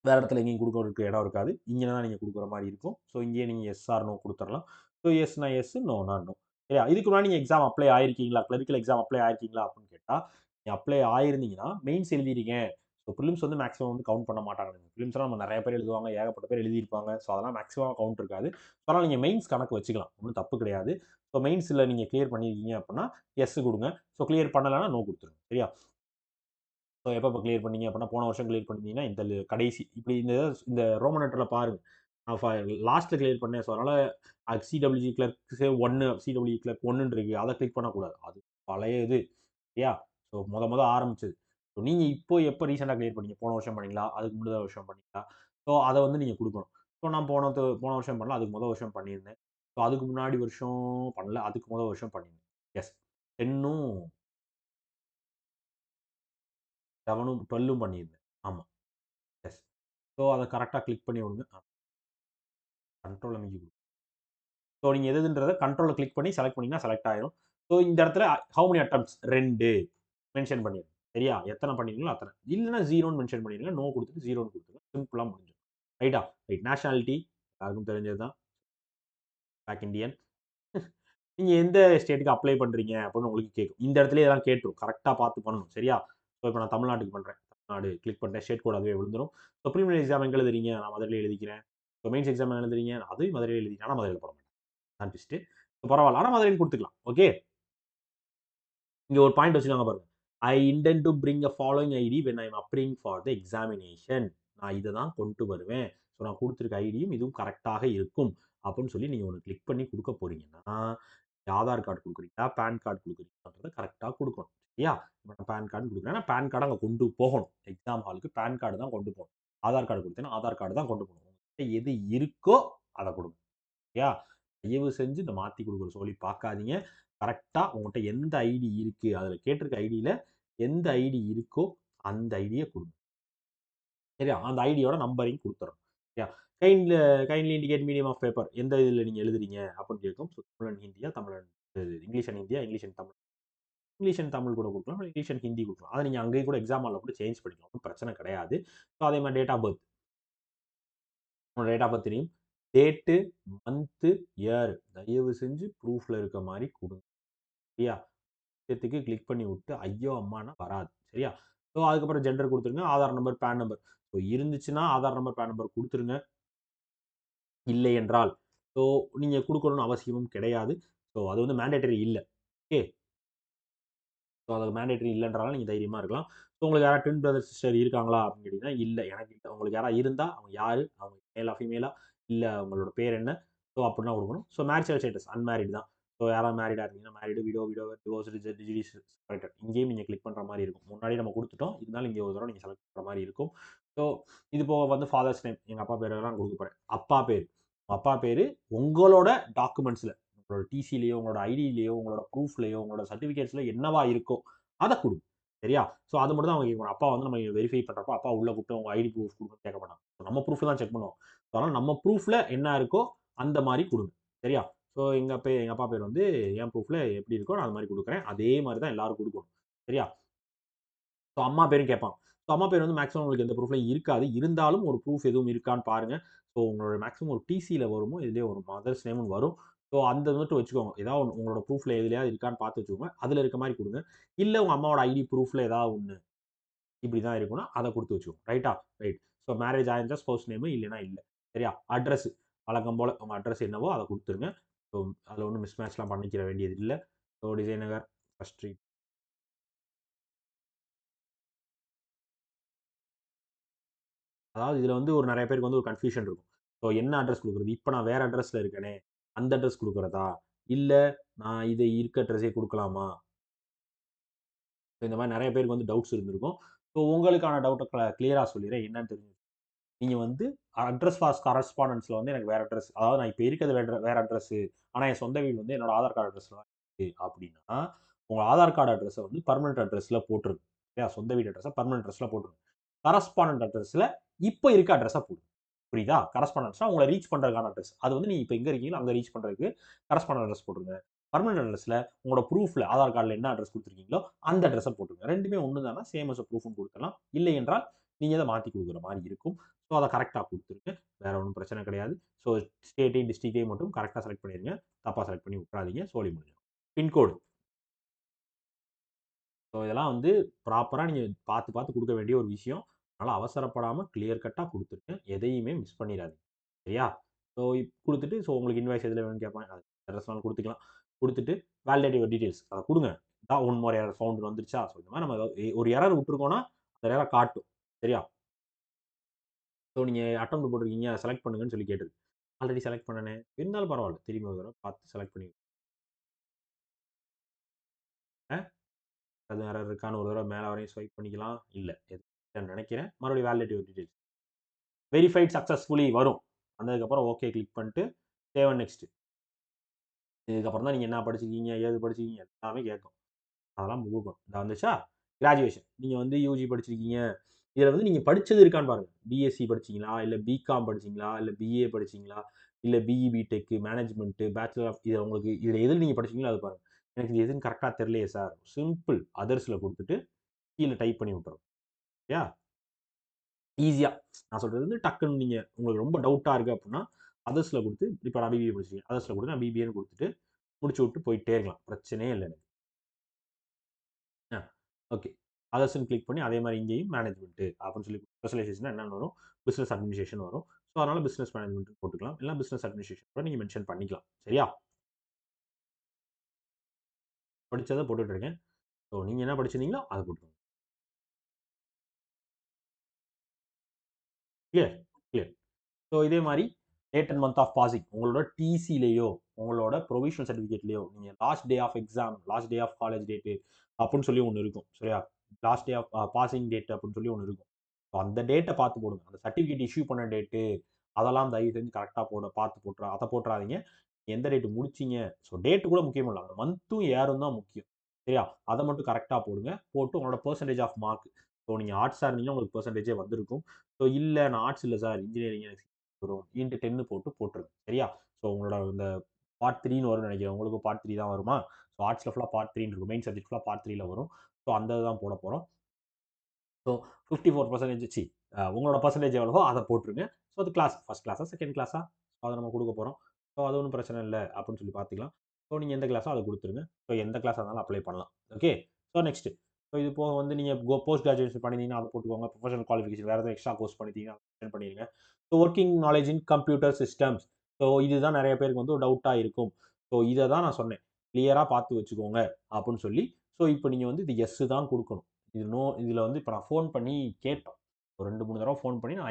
வேறு இடத்துல எங்கேயும் கொடுக்கறதுக்கு இடம் இருக்காது. இங்கே தான் நீங்கள் கொடுக்குற மாதிரி இருக்கும். ஸோ இங்கேயே நீங்கள் எஸ் ஆர் நோ கொடுத்துடலாம். ஸோ எஸ்னா எஸ், நோனா நோ. சரியா? இதுக்கு முன்னாடி நீங்கள் எக்ஸாம் அப்ளை ஆயிருக்கீங்களா, கிளரிக்கல் எக்ஸாம் அப்ளை ஆயிருக்கீங்களா அப்படின்னு கேட்டால், நீங்கள் அப்ளை ஆயிருந்தீங்கன்னா மெயின்ஸ் எழுதிருங்க. ஸோ ப்ரிலிம்ஸ் வந்து மேக்ஸிமம் வந்து கவுண்ட் பண்ண மாட்டாங்க. ப்ரிலிம்ஸ்லாம் நம்ம நிறைய பேர் எழுதுவாங்க, ஏகப்பட்ட பேர் எழுதியிருப்பாங்க. ஸோ அதெல்லாம் மேக்ஸிமம் கவுண்ட் இருக்காது. ஸோ அதனால் நீங்கள் மெயின்ஸ் கணக்கு வச்சுக்கலாம், ஒன்றும் தப்பு கிடையாது. ஸோ மெயின்ஸில் நீங்கள் கிளியர் பண்ணியிருக்கீங்க அப்படின்னா எஸ் கொடுங்க. ஸோ கிளியர் பண்ணலைன்னா நோ கொடுத்துருங்க. சரியா? ஸோ எப்போ கிளியர் பண்ணீங்க அப்படின்னா, போன வருஷம் கிளியர் பண்ணிங்கன்னா இந்த கடைசி இப்படி இந்த ரோமன் லெட்டரில் பாருங்க, லாஸ்ட்டில் கிளியர் பண்ணேன். ஸோ அதனால் சிடபிள்யூஜி கிளர்க் 1, சிடபிள்யூஜி கிளர்க் 1 இருக்கு, அதை கிளிக் பண்ணக்கூடாது. அது பழைய இது. சரியா? ஸோ முத ஆரம்பிச்சது. ஸோ நீங்கள் இப்போ எப்போ ரீசெண்டாக கிளியர் பண்ணீங்க? போன வருஷம் பண்ணீங்களா, அதுக்கு முந்தைய வருஷம் பண்ணீங்களா? ஸோ அதை வந்து நீங்கள் கொடுக்கணும். ஸோ நான் போன வருஷம் பண்ணல, அதுக்கு முதல் வருஷம் பண்ணியிருந்தேன். ஸோ அதுக்கு முன்னாடி வருஷம் பண்ணல, அதுக்கு முதல் வருஷம் பண்ணியிருந்தேன். எஸ், 10ம் 7ம் 12ம் பண்ணியிருந்தேன். ஆமாம், எஸ். ஸோ அதை கரெக்டாக கிளிக் பண்ணி விடுங்க. கண்ட்ரோல் அமைக்கி கொடுங்க. ஸோ நீங்கள் எதுன்றதை கண்ட்ரோலை கிளிக் பண்ணி செலக்ட் பண்ணிங்கன்னா செலக்ட் ஆயிரும். ஸோ இந்த இடத்துல ஹவு மெனி அட்டம்ப்ட்ஸ் 2 மென்ஷன் பண்ணிடுங்க. சரியா? எத்தனை பண்ணிருங்களோ அத்தனை. இல்லைன்னா 0ன்னு மென்ஷன் பண்ணிடுங்க. நோ கொடுத்துட்டு 0ன்னு கொடுத்துருங்க. சிம்பிளாக முடிஞ்சிடும். ரைட்டா? ரைட். நேஷனாலிட்டி யாருக்கும் தெரிஞ்சது தான், பேக் இண்டியன். நீங்கள் எந்த ஸ்டேட்டுக்கு அப்ளை பண்ணுறீங்க அப்படின்னு உங்களுக்கு கேட்கும். இந்த இடத்துல இதெல்லாம் கேட்டுரும். கரெக்டாக பார்த்து பண்ணணும். சரியா? ஸோ இப்போ நான் தமிழ்நாட்டுக்கு பண்ணுறேன். தமிழ்நாடு கிளிக் பண்ணிட்டேன். ஸ்டேட் கோட் அதுவே விழுந்துடும். ஸோ ப்ரீமியர் எக்ஸாம் எங்கே எழுதுறீங்க? நான் மதுரையில் எழுதிக்கிறேன். ஸோ மெயின்ஸ் எக்ஸாம் எழுதுறீங்க, அதையும் மதுரையில் எழுதிக்கிறேன். ஆனால் மதுரையில் போட மாட்டேன், நான் ட்விஸ்ட்டு. பரவாயில்ல, ஆனால் மதுரைன்னு கொடுத்துக்கலாம். ஓகே, இங்கே ஒரு பாயிண்ட் வச்சுக்காங்க பாருங்க. I intend to bring a following ID when I am appearing for the examination. நான் இதை தான் கொண்டு வருவேன். ஸோ நான் கொடுத்துருக்க ஐடியும் இதுவும் கரெக்டாக இருக்கும் அப்படின்னு சொல்லி நீங்கள் ஒன்று கிளிக் பண்ணி கொடுக்க போறீங்கன்னா, ஆதார் கார்டு கொடுக்குறீங்களா, பேன் கார்டு கொடுக்குறீங்கன்றதை கரெக்டாக கொடுக்கணும். சரியா? இப்போ நான் பேன் கார்டு கொடுக்குறேன்னா பேன் கார்டு அங்கே கொண்டு போகணும். எக்ஸாம் ஹாலுக்கு பேன் கார்டு தான் கொண்டு போகணும். ஆதார் கார்டு கொடுத்தேன்னா ஆதார் கார்டு தான் கொண்டு போகணும். உங்கள்கிட்ட எது இருக்கோ அதை கொடுங்க. சரியா? தயவு செஞ்சு இந்த மாற்றி கொடுக்குற சொல்லி பார்க்காதீங்க. கரெக்டாக உங்கள்கிட்ட எந்த ஐடி இருக்குது, அதில் கேட்டிருக்க ஐடியில் எந்த ஐடி இருக்கோ அந்த ஐடியை கொடுங்க. சரியா? அந்த ஐடியோட நம்பரையும் கொடுத்துறோம். சரியா? Kindly indicate medium of paper, எந்த இதில் நீங்கள் எழுதுறீங்க அப்படின்னு கேட்கும். ஸோ தமிழ் அண்ட் ஹிந்தியா, தமிழ் அண்ட் இங்கிலீஷ் அண்ட் ஹிந்தியா, English and Tamil. English and Tamil கூட கொடுக்கலாம், இங்கிலீஷ் அண்ட் ஹிந்தி கொடுக்கலாம். அதை நீங்கள் அங்கேயும் கூட எக்ஸாம் ஹாலில் கூட சேஞ்ச் பண்ணிக்கலாம், ஒன்றும் பிரச்சனை கிடையாது. ஸோ அதே மாதிரி டேட் ஆஃப் பர்த், உங்களோட டேட் ஆஃப் பர்த் தெரியும், டேட்டு, மந்த்து, இயர் தயவு செஞ்சு ப்ரூஃபில் இருக்க மாதிரி கொடுங்க. சரியா? விஷயத்துக்கு கிளிக் பண்ணி விட்டு ஐயோ அம்மானா வராது. சரியா? ஸோ அதுக்கப்புறம் ஜெண்டர் கொடுத்துருங்க, Aadhaar number, PAN number. So இருந்துச்சுன்னா ஆதார் நம்பர், பேன் நம்பர் கொடுத்துருங்க. இல்லை என்றால் ஸோ நீங்கள் கொடுக்கணும்னு அவசியமும் கிடையாது. ஸோ அது வந்து மேண்டேட்டரி இல்லை. ஓகே, ஸோ அது மேண்டேட்டரி இல்லைன்றாலும் நீங்கள் தைரியமாக இருக்கலாம். ஸோ உங்களுக்கு யாராவது ட்வின் பிரதர் சிஸ்டர் இருக்காங்களா அப்படின்னு கேட்டிங்கன்னா, இல்லை, எனக்கு இல்லை. உங்களுக்கு யாராவது இருந்தால் அவங்க யார், அவங்க மேலா ஃபீமேலா, இல்லை அவங்களோட பேர் என்ன, ஸோ அப்படின்னா கொடுக்கணும். ஸோ மேரிட்டல் ஸ்டேட்டஸ் அன்மேரிட் தான். ஸோ யாராவது மேரிடாக இருந்தீங்கன்னா மேரிடு, விடோவர், டிவோர்ஸ்டு, ஜுடிஸ் செப்பரேட்டட், இங்கேயும் நீங்கள் கிளிக் பண்ணுற மாதிரி இருக்கும். முன்னாடி நம்ம கொடுத்துட்டோம், இருந்தாலும் இங்கே ஒரு தடவை நீங்கள் செலக்ட் பண்ணுற மாதிரி இருக்கும். ஸோ இது போக வந்து ஃபாதர்ஸ் நேம், எங்கள் அப்பா பேரெல்லாம் கொடுக்க போகிறேன். அப்பா பேர், அப்பா பேர் உங்களோட டாக்குமெண்ட்ஸில், உங்களோட டிசிலேயோ, உங்களோட ஐடியிலேயோ, உங்களோட ப்ரூஃப்லேயோ, உங்களோட சர்டிஃபிகேட்ஸில் என்னவா இருக்கோ அதை கொடுங்க. சரியா? ஸோ அது மட்டும் தான் அவங்க கேட்கணும். அப்பா வந்து நம்ம வெரிஃபை பண்ணுறப்போ அப்பா உள்ள கூப்பிட்டு உங்கள் ஐடி ப்ரூஃப் கொடுக்கணும்னு கேட்க மாட்டாங்க. நம்ம ப்ரூஃப் தான் செக் பண்ணுவோம். ஸோ அதனால் நம்ம ப்ரூஃபில் என்ன இருக்கோ அந்த மாதிரி கொடுங்க. சரியா? ஸோ எங்கள் அப்பா பேர் வந்து என் ப்ரூஃபில் எப்படி இருக்கோ நான் அது மாதிரி கொடுக்குறேன். அதே மாதிரி தான் எல்லாரும் கொடுக்கணும். சரியா? ஸோ அம்மா பேரும் கேட்பான். ஸோ அம்மா பேர் வந்து மேக்ஸிமம் உங்களுக்கு எந்த ப்ரூஃப்லையும் இருக்காது. இருந்தாலும் ஒரு ப்ரூஃப் எதுவும் இருக்கான்னு பாருங்க. ஸோ உங்களோட மேக்ஸிமம் ஒரு டிசியில வருமோ, இதுலயே வரும். மதர்ஸ் நேம்னு வரும். ஸோ அந்த மட்டும் வச்சுக்கோங்க. ஏதாவது ஒண்ணு உங்களோட ப்ரூஃப்ல எதுலயாவது இருக்கான்னு பார்த்து வச்சுக்கோங்க. அதுல இருக்க மாரி குடுங்க. இல்ல உங்க அம்மாவோட ஐடி ப்ரூஃப்ல ஏதாவது ஒண்ணு இப்படி தான் இருக்கும்னா, அத குடுத்து வச்சுக்கோங்க. ரைட்டா? ரைட். ஸோ மேரேஜ் ஆயிருந்தா ஸ்பௌஸ் நேமு, இல்லன்னா இல்ல. சரியா? அட்ரஸ் வழக்கம் போல உங்க அட்ரஸ் என்னவோ அத குடுத்துருங்க. ஸோ அதுல ஒண்ணும் மிஸ்மேட்ச்லாம் பண்ணிக்கிற வேண்டியது இல்ல. ஸோ டிசைன் நகர், ஃபர்ஸ்ட் ஸ்ட்ரீட். அதாவது இதுல வந்து ஒரு நெறைய பேருக்கு வந்து ஒரு கன்ஃப்யூஷன் இருக்கும். ஸோ என்ன அட்ரஸ் குடுக்குறது? இப்ப நான் வேற அட்ரஸ்ல இருக்கேனே, அந்த அட்ரஸ் குடுக்குறதா? இல்ல நான் இது இருக்க அட்ரஸே குடுக்கலாமா? இந்த மாரி நெறைய பேருக்கு வந்து டவுட்ஸ் இருந்திருக்கும். ஸோ உங்களுக்கான டவுட்ட கிளியரா சொல்லிர்றேன். என்னன்னு தெரிஞ்சு நீங்க வந்து அட்ரஸ் ஃபார் கரஸ்பாண்டன்ஸ்ல வந்து எனக்கு வேற அட்ரஸ் அதாவது நான் இப்ப இருக்கிறது வேற அட்ரஸ். ஆனா என் சொந்த வீடு வந்து என்னோட ஆதார் கார்டு அட்ரஸ்ல தான் இருக்கு அப்படின்னா, உங்க ஆதார் கார்டு அட்ரஸ வந்து பெர்மனன்ட் அட்ரஸ்ல போட்டுருங்க. சரியா? சொந்த வீடு அட்ரஸ பெர்மனன்ட் அட்ரஸ்ல போட்டுருங்க. கரஸ்பாண்டன்ட் அட்ரஸ்ல இப்ப இருக்க அட்ரஸ போடுங்க. புரியுதா? கரஸ்பாண்டன்ஸ்னா உங்கள ரீச் பண்றதுக்கான அட்ரஸ். அது வந்து நீங்க இப்ப எங்க இருக்கீங்களோ அங்க ரீச் பண்றதுக்கு கரஸ்பாண்டன்ட் அட்ரஸ் போட்டுருங்க. பெர்மனன்ட் அட்ரஸ்ல உங்களோட ப்ரூஃப்ல ஆதார் கார்டுல என்ன அட்ரஸ் குடுத்துருக்கீங்களோ அந்த அட்ரஸ போட்டுருங்க. 2மே ஒண்ணு தானா சேம் அஸ் ப்ரூஃப்னு குடுத்துடலாம். இல்லை என்றால் நீங்க இத மாத்தி குடுக்குற மாரி இருக்கும். ஸோ அத கரெக்ட்டா குடுத்துருங்க. வேற ஒண்ணும் பிரச்சனை கிடையாது. ஸோ ஸ்டேட்டையும், டிஸ்ட்ரிக்ட்டையும் மட்டும் கரெக்ட்டா செலக்ட் பண்ணிருங்க. தப்பா செலக்ட் பண்ணி விட்றாதீங்க. சோலி முடிஞ்சிடும். பின்கோடு. ஸோ இதெல்லாம் வந்து ப்ராப்பரா நீங்க பார்த்து, பார்த்து குடுக்க வேண்டிய ஒரு விஷயம். அதனால அவசரப்படாம கிளியர் கட்டா குடுத்துருங்க. எதையுமே மிஸ் பண்ணிறாதீங்க. சரியா? ஸோ குடுத்துட்டு உங்களுக்கு இன்வாய்ஸ் எதுல வேணும்னு கேட்பாங்க. அது அட்ரஸ்னாலும் குடுத்துக்கலாம். குடுத்துட்டு வேலிடேட் யுவர் டீட்டெயில்ஸ் அத குடுங்க. ஒன் மோர் எரர் ஃபவுண்ட் வந்துருச்சா? ஸோ இந்த மாரி நம்ம ஒரு எரர் விட்டுருக்கோம்னா, அந்த எரர காட்டும். சரியா? ஸோ நீங்க அட்டெம்ப்ட் போட்டிருக்கீங்க. செலக்ட் பண்ணுங்கன்னு சொல்லி கேட்டிருக்கு. ஆல்ரெடி செலக்ட் பண்ணனே. இருந்தாலும் பரவால்ல. திரும்பி ஒரு தடவ பார்த்து செலக்ட் பண்ணி அது எரர் இருக்கான்னு ஒரு தடவ மேல வரையும் ஸ்வைப் பண்ணிக்கலாம். இல்ல. இல்லன்னு நெனைக்கிறேன். மறுபடியும் validate your details. Verified successfully வரும். வந்ததுக்கப்புறம் ஓகே கிளிக் பண்ணிட்டு சேவ் அண்ட் நெக்ஸ்ட். இதுக்கப்புறம் தான் நீங்க என்ன படிச்சிருக்கீங்க? ஏது படிச்சிருக்கீங்க? எல்லாமே கேட்கும். அதெல்லாம் குடுக்கணும். இதா வந்துச்சா? கிராஜுவேஷன். நீங்க வந்து யுஜி படிச்சிருக்கீங்க. இதுல வந்து நீங்க படிச்சது இருக்கான்னு பாருங்க. பிஎஸ்சி படிச்சீங்களா? இல்ல பிகாம் படிச்சீங்களா? இல்ல பிஏ படிச்சீங்களா? இல்ல BE, BTech, management, bachelor of இது உங்களுக்கு இதுல எதுல நீங்க படிச்சீங்களோ அத பாருங்க. எனக்கு இது எதுன்னு கரெக்ட்டா தெரியலையே சார். சிம்பிள் அதர்ஸ்ல குடுத்துட்டு கீழ டைப் பண்ணி விட்டுறணும். சரியா? ஈஸியா. நான் சொல்றது வந்து டக்குன்னு நீங்க உங்களுக்கு ரொம்ப டவுட்டா இருக்கு அப்டின்னா, அதர்ஸ்ல குடுத்து இப்ப நான் பிபிஏ படிச்சிருக்கேன். அதர்ஸ்ல குடுத்து நான் பிபிஏன்னு குடுத்துட்டு முடிச்சு விட்டு போயிட்டே இருக்கலாம். பிரச்சனையே இல்ல எனக்கு. ஆ. ஓகே. அதர்ஸ்ன்னு கிளிக் பண்ணி அதே மாரி இங்கேயும் மேனேஜ்மென்ட் அப்படின்னு சொல்லி ஸ்பெஷலைசேஷன் என்னன்னு வரும்? பிசினஸ் அட்மினிஸ்ட்ரேஷன் வரும். ஸோ அதனால பிசினஸ் மேனேஜ்மென்ட்ன்னு போட்டுக்கலாம். இல்ல பிசினஸ் அட்மினிஸ்ட்ரேஷன் கூட நீங்க மென்ஷன் பண்ணிக்கலாம். சரியா? படிச்சத போட்டுட்டு இருக்கேன். ஸோ நீங்க என்ன படிச்சிருந்தீங்களோ அத போட்டுருங்க. கிளியர்? கிளியர். ஸோ இதே மாரி date and month of passing உங்களோட டிசிலயோ, உங்களோட புரோவிஷனல் சர்டிஃபிகேட்லயோ நீங்க last day of exam, last day of college date அப்புட்ன்னு சொல்லி ஒண்ணு இருக்கும். சரியா? Last day of passing date அப்புட்ன்னு சொல்லி ஒண்ணு இருக்கும். ஸோ அந்த டேட்ட பார்த்து போடுங்க. அந்த சர்டிஃபிகேட் இஷ்யூ பண்ண டேட்டு அதெல்லாம் தயவு செஞ்சு கரெக்ட்டா பார்த்து அத போட்றாதீங்க. எந்த டேட் முடிச்சீங்க? ஸோ டேட் கூட முக்கியம் இல்ல. அந்த மந்த்தும், இயரும் தான் முக்கியம். சரியா? அத மட்டும் கரெக்ட்டா போடுங்க. போட்டு உங்களோட பெர்சன்டேஜ் ஆஃப் மார்க். ஸோ நீங்க ஆர்ட்ஸா இருந்தீங்கன்னா உங்களுக்கு பெர்சன்டேஜே வந்திருக்கும். ஸோ இல்ல நான் ஆர்ட்ஸ் இல்ல சார் இன்ஜினியரிங் எனக்கு வரும். இன்டு 10 போட்டுருங்க. சரியா? ஸோ உங்களோட இந்த பார்ட் 3ன்னு வரும்னு நெனைக்கிறேன். உங்களுக்கும் பார்ட் 3 தான் வருமா? ஸோ ஆர்ட்ஸ்ல ஃபுல்லா பார்ட் 3ன்னு இருக்கும். மெயின் சப்ஜெக்ட் ஃபுல்லா பார்ட் 3ல வரும். ஸோ அந்த இதுதான் போடப் போறோம். ஸோ 54% உங்களோட பெர்சன்டேஜ் எவ்வளவோ அத போட்டுருங்க. ஸோ அது கிளாஸ் ஃபர்ஸ்ட் கிளாஸா, செகண்ட் கிளாஸா? அத நம்ம குடுக்கப் போறோம். ஸோ அது ஒண்ணும் பிரச்சனை இல்ல அப்படின்னு சொல்லி பார்த்துக்கலாம். ஸோ நீங்க எந்த கிளாஸோ அத குடுத்துருங்க. ஸோ எந்த கிளாஸா இருந்தாலும் அப்ளை பண்ணலாம். ஓகே. So next. ஸோ இது போக வந்து நீங்க போஸ்ட் கிராஜுவேஷன் பண்ணியிருந்தீங்கன்னா அத போட்டுக்கோங்க. ப்ரொஃபஷனல் குவாலிஃபிகேஷன் வேற ஏதாவது எக்ஸ்ட்ரா கோர்ஸ் பண்ணியிருந்தீங்கன்னா மென்ஷன் பண்ணிருங்க. So working knowledge in computer systems. So இதுதான் நெறைய பேருக்கு வந்து ஒரு டவுட்டா இருக்கும். ஸோ இத தான் நான் சொன்னேன். கிளியரா பார்த்து வச்சுக்கோங்க அப்படின்னு சொல்லி. ஸோ இப்ப நீங்க வந்து இது எஸ் தான் குடுக்கணும். இதுல வந்து இப்ப நான் ஃபோன் பண்ணி கேட்டோம். ஒரு 2, 3 தடவ ஃபோன் பண்ணி நான்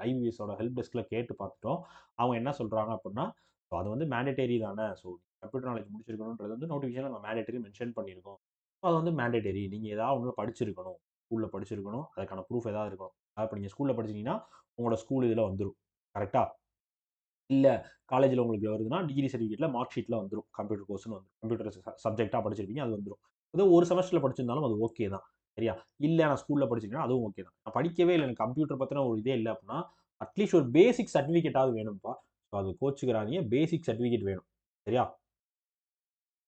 ஐவிஎஸோட ஹெல்ப் டெஸ்க்ல கேட்டு பார்த்துட்டோம். அவங்க என்ன சொல்றாங்க அப்டின்னா, "ஸோ அது வந்து மேண்டேட்டரி தானே. ஸோ கம்ப்யூட்டர் நாலேட்ஜ் முடிச்சிருக்கணும்ன்றது வந்து நோட்டிஃபிகேஷன்ல நாங்க மேண்டேட்டரி மென்ஷன் பண்ணியிருக்கோம். ஸோ அது வந்து மேண்டேட்டரி. நீங்க ஏதாவது ஒண்ணுல படிச்சிருக்கணும். ஸ்கூல்ல படிச்சிருக்கணும். அதுக்கான ப்ரூஃப் ஏதாவது இருக்கணும். அதாவது இப்ப நீங்க ஸ்கூல்ல படிச்சீங்கன்னா, உங்களோட ஸ்கூல் இதுல வந்துரும். கரெக்ட்டா? இல்ல காலேஜ்ல உங்களுக்கு வருதுன்னா, டிகிரி சர்டிஃபிகேட்ல மார்க் ஷீட்ல வந்துரும். கம்ப்யூட்டர் கோர்ஸ்ன்னு வந்துரும். கம்ப்யூட்டர் சப்ஜெக்ட்டா படிச்சிருப்பீங்க. அது வந்துரும். ஏதோ ஒரு செமஸ்டர்ல படிச்சிருந்தாலும் அது ஓகே தான். சரியா? இல்ல நான் ஸ்கூல்ல படிச்சிருக்கேன்னா, அதுவும் ஓகே தான். நான் படிக்கவே இல்ல. எனக்கு கம்ப்யூட்டர் பத்தின ஒரு இதே இல்ல அப்டின்னா, அட்லீஸ்ட் ஒரு பேசிக் சர்டிஃபிகேட்டாவது வேணும்ப்பா. ஸோ அது கோச்சுக்கிறாதீங்க. பேசிக் சர்டிஃபிகேட் வேணும். சரியா?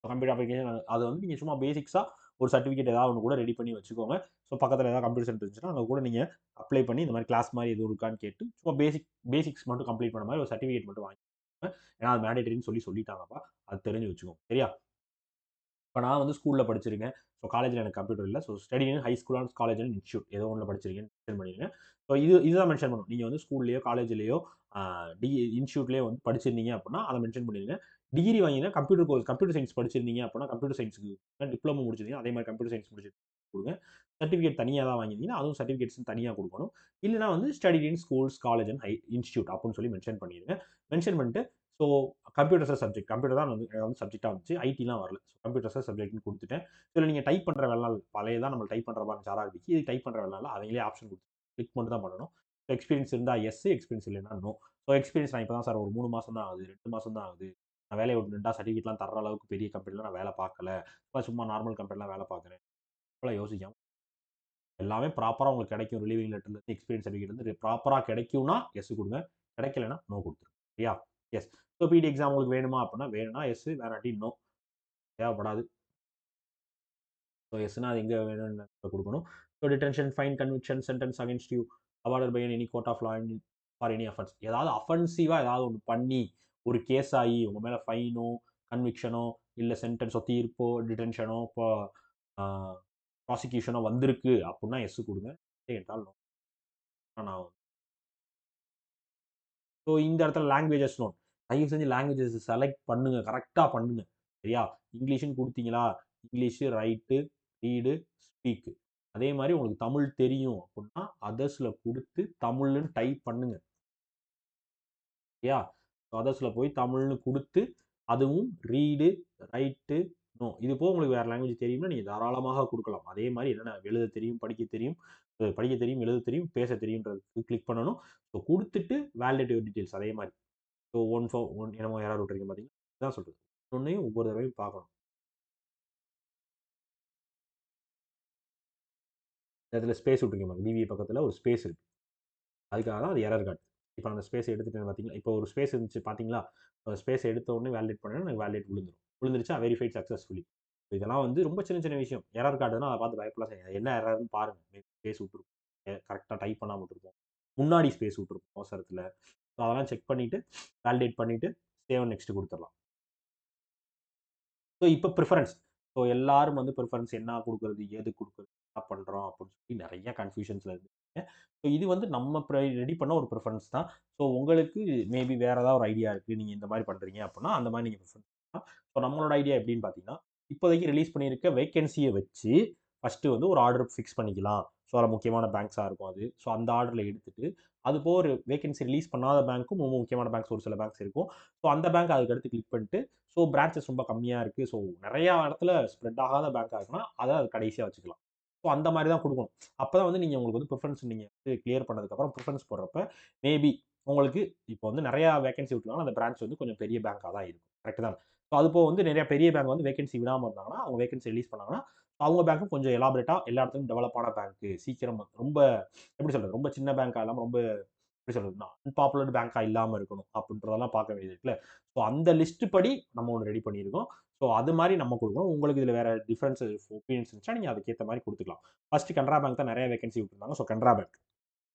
கம்ப்யூட்டர் அப்ளிகேஷன் அது வந்து நீங்க சும்மா பேசிக்ஸா ஒரு சர்டிஃபிகேட் ஏதாவது ஒன்று கூட ரெடி பண்ணி வச்சுக்கோங்க. ஸோ பக்கத்தில் ஏதாவது கம்ப்யூட்டர் சென்டர் இருந்துச்சுன்னா அங்கே கூட நீங்கள் அப்ளை பண்ணி இந்த மாதிரி கிளாஸ் மாதிரி எதுவும் இருக்கான்னு கேட்டு சும்மா பேசிக்ஸ் மட்டும் கம்ப்ளீட் பண்ண மாதிரி ஒரு சர்டிஃபிகேட் மட்டும் வாங்கிக்கோங்க. ஏன்னா அது மேண்டேட்டரின்னு சொல்லிட்டாங்கப்பா, அது தெரிஞ்சு வச்சுக்கோங்க. சரியா? இப்போ நான் வந்து ஸ்கூலில் படிச்சிருக்கேன். ஸோ காலேஜில் எனக்கு கம்ப்யூட்டர் இல்லை. So study in high school and college and institute ஏதோ ஒன்றில் படிச்சிருக்கேன்னு மென்ஷன் பண்ணிடுங்க. ஸோ இதுதான் மென்ஷன் பண்ணணும். நீங்கள் வந்து ஸ்கூல்லையோ காலேஜ்லையோ இன்ஸ்டியூட்லேயோ வந்து படிச்சிருந்தீங்க அப்படின்னா அதை மென்ஷன் பண்ணிடுங்க. டிகிரி வாங்கினா கம்ப்யூட்டர் சயின்ஸ் படிச்சிருந்தீங்க அப்படின்னா கம்ப்யூட்டர் சயின்ஸுக்கு டிப்ளமோ முடிச்சிருந்தீங்க அதே மாதிரி கம்ப்யூட்டர் சயின்ஸ் முடிச்சு கொடுங்க. சர்டிஃபிகேட் தனியாக தான் வாங்கியிருந்தீங்கன்னா அதுவும் சர்டிஃபிகேட்ஸ் தனியாக கொடுக்கணும். இல்லைனா வந்து study in schools college and institute அப்படின்னு சொல்லி மென்ஷன் பண்ணிடுங்க. மென்ஷன் பண்ணிட்டு ஸோ கம்ப்யூட்டர்ஸ் சப்ஜெக்ட் கம்ப்யூட்டர் தான் வந்து சப்ஜெக்டாக வந்துச்சு. ஐடிலாம் வரல. ஸோ கம்ப்யூட்டர்ஸ் சப்ஜெக்ட்னு கொடுத்துட்டேன். இதில் நீங்கள் டைப் பண்ணுற வேலை நாள் பழையதான் நம்ம டைப் பண்ணுற மாதிரி ஆர்ஆர்பிக்கு இது டைப் பண்ணுற வேலை நாள் அவங்களே ஆப்ஷன் கொடுத்து கிளிக் மட்டும் தான் பண்ணணும். ஸோ எக்ஸ்பீரியன்ஸ் இருந்தால் எஸ், எக்ஸ்பீரியன்ஸ் இல்லைன்னா நோ. ஸோ எக்ஸ்பீரியன்ஸ் நான் இப்போ தான் சார் ஒரு 3 மாதம் தான் ஆகுது, 2 மாதம் தான் ஆகுது. நான் வேலையை விட்டு நின்றா சர்டிஃபிகேட்லாம் தர அளவுக்கு பெரிய கம்பெனிலாம் நான் வேலை பார்க்கல. சும்மா நார்மல் கம்பெனிலாம் வேலை பார்க்குறேன். இப்போலாம் யோசிக்காம எல்லாமே ப்ராப்பராக உங்களுக்கு கிடைக்கும். ரிலீவிங் லெட்டர்லேருந்து எக்ஸ்பீரியன்ஸ் சர்டிஃபிகேட்லேருந்து ப்ராப்பராக கிடைக்கும்னா எஸ் கொடுங்க. கிடைக்கலன்னா நோ கொடுத்துருங்க. சரியா? எஸ். ஸோ பிடி எக்ஸாம் உங்களுக்கு வேணுமா அப்படின்னா வேணும்னா எஸ், வேணாட்டி நோ. தேவைப்படாது. ஸோ எஸ்னா அது எங்கே வேணும்னு கொடுக்கணும். So detention, fine, conviction, sentence against you awarded by any court of law for any offence. ஏதாவது அஃபென்சிவாக ஏதாவது ஒன்று பண்ணி ஒரு கேஸ் ஆகி உங்கள் மேலே ஃபைனோ, கன்விக்ஷனோ, இல்லை சென்டென்ஸோ, தீர்ப்போ, டிடென்ஷனோ, இப்போ ப்ராசிக்யூஷனோ வந்திருக்கு அப்படின்னா எஸ் கொடுங்க. என்றால் நோ. நான் ஸோ இந்த இடத்துல லாங்குவேஜஸ் நோட். தயவு செஞ்சு லாங்குவேஜஸ் செலக்ட் பண்ணுங்க. கரெக்டாக பண்ணுங்க. சரியா? இங்கிலீஷ்னு கொடுத்தீங்களா, இங்கிலீஷு ரைட்டு, ரீடு, ஸ்பீக்கு. அதே மாதிரி உங்களுக்கு தமிழ் தெரியும் அப்படின்னா அதர்ஸில் கொடுத்து தமிழ்னு டைப் பண்ணுங்க. சரியா? அதர்ஸில் போய் தமிழ்னு கொடுத்து அதுவும் ரீடு, ரைட்டு, நோ. இது போக உங்களுக்கு வேறு லாங்குவேஜ் தெரியும்னா நீங்கள் தாராளமாக கொடுக்கலாம். அதே மாதிரி என்னென்ன எழுத தெரியும், படிக்க தெரியும், எழுத தெரியும், பேச தெரியும்ன்றதுக்கு கிளிக் பண்ணணும். ஸோ கொடுத்துட்டு வேலிடேட் யுவர் டீட்டெயில்ஸ் அதே மாதிரி. ஸோ என்னமோ யாராவது விட்டுருக்கீங்க பார்த்தீங்கன்னா இதான் சொல்கிறது. ஒன்றையும் ஒவ்வொரு தடவையும் பார்க்கணும். இதில் ஸ்பேஸ் விட்டுருக்கீங்க பாருங்க. பிவிஏ பக்கத்தில் ஒரு ஸ்பேஸ் இருக்குது. அதுக்காக தான் அது எரர் காட்டு. இப்போ அந்த ஸ்பேஸ் எடுத்துட்டேன் பார்த்தீங்களா, இப்போ ஒரு ஸ்பேஸ் இருந்துச்சு பார்த்தீங்களா, ஸ்பேஸ் எடுத்த உடனே வேலிடேட் பண்ணேன்னா எனக்கு வேலிடேட் விழுந்துருச்சா வெரிஃபைட் சக்ஸஸ்ஃபுல்லி. இதெல்லாம் வந்து ரொம்ப சின்ன சின்ன விஷயம். எரர் காட்டுதுன்னா அதை பார்த்து பயப்படலாம் செய்யாது. என்ன எரர்னு பாருங்க. ஸ்பேஸ் விட்டுருக்கும், கரெக்டாக டைப் பண்ணாமல் விட்டுருப்போம், முன்னாடி ஸ்பேஸ் விட்டுருப்போம் அவசரத்தில். ஸோ அதெல்லாம் செக் பண்ணிவிட்டு வேலிடேட் பண்ணிவிட்டு சேவ் நெக்ஸ்ட் கொடுத்துடலாம். ஸோ இப்போ ப்ரிஃபரன்ஸ். ஸோ எல்லாரும் வந்து ப்ரிஃபரன்ஸ் என்ன குடுக்குறது, ஏது குடுக்குறது, என்ன பண்றோம் அப்படின்னு சொல்லி நெறைய கன்ஃப்யூஷன்ஸ்ல இருக்கீங்க. ஸோ இது வந்து நம்ம ரெடி பண்ண ஒரு ப்ரிஃபரன்ஸ் தான். ஸோ உங்களுக்கு மேபி வேற ஏதாவது ஒரு ஐடியா இருக்கு. நீங்க இந்த மாரி பண்றீங்க அப்படின்னா, அந்த மாரி நீங்க ப்ரிஃபரன்ஸ் பண்ணலாம். ஸோ நம்மளோட ஐடியா எப்படின்னு பார்த்தீங்கன்னா, இப்போதைக்கு ரிலீஸ் பண்ணியிருக்க வேக்கன்சிய வச்சு ஃபர்ஸ்ட்டு வந்து ஒரு ஆர்டர் ஃபிக்ஸ் பண்ணிக்கலாம். ஸோ அதில முக்கியமான பேங்க்ஸா இருக்கும் அது. ஸோ அந்த ஆர்டர்ல எடுத்துட்டு, அது போக ஒரு வேக்கன்சி ரிலீஸ் பண்ணாத பேங்க்கும் ரொம்ப முக்கியமான பேங்க்ஸ் ஒரு சில பேங்க்ஸ் இருக்கும். ஸோ அந்த பேங்க் அதுக்கு அடுத்து கிளிக் பண்ணிட்டு ஸோ பிரான்ச்சஸ் ரொம்ப கம்மியா இருக்கு. ஸோ நெறையா இடத்துல ஸ்ப்ரெட் ஆகாத பேங்க்கா இருக்குன்னா, அத அது கடைசியா வச்சுக்கலாம். ஸோ அந்த மாரி தான் குடுக்கணும். அப்பதான் வந்து நீங்க உங்களுக்கு வந்து ப்ரிஃபரன்ஸ் நீங்க வந்து கிளியர் பண்ணதுக்கப்புறம் ப்ரிஃபரன்ஸ் போடுறப்ப, மேபி உங்களுக்கு இப்போ வந்து நெறையா வேக்கன்சி விட்டுருக்காங்கன்னா, அந்த பிரான்ச் வந்து கொஞ்சம் பெரிய பேங்க்கா தான் இருக்கும். கரெக்ட் தான? ஸோ அது போக வந்து நெறைய பெரிய பேங்க் வந்து வேக்கன்சி விடாம இருந்தாங்கன்னா, அவங்க வேக்கன்சி ரிலீஸ் பண்ணாங்கன்னா, அவங்க பேங்க்கும் கொஞ்சம் எலாபரேட்டா எல்லா இடத்துலயும் டெவலப் ஆன பேங்க்கு. சீக்கிரம் ரொம்ப எப்படி சொல்றது? ரொம்ப சின்ன பேங்க்கா இல்லாம ரொம்ப எப்படி சொல்றதுன்னா, அன்பாப்புலர் பேங்க்கா இல்லாம இருக்கணும். அப்படின்றதெல்லாம் பார்க்க வேண்டியது இருக்குல்ல. ஸோ அந்த லிஸ்ட் படி நம்ம ஒண்ணு ரெடி பண்ணியிருக்கோம். ஸோ அது மாரி நம்ம குடுக்கணும். உங்களுக்கு இதுல வேற டிஃபரன்ஸ் ஒப்பீனியன்ஸ் இருந்துச்சுன்னா, நீங்க அதுக்கேத்த மாரி குடுத்துக்கலாம். ஃபர்ஸ்ட் கனரா பேங்க் தான் நெறைய வேக்கன்சி விட்டுருந்தாங்க. So Canara bank.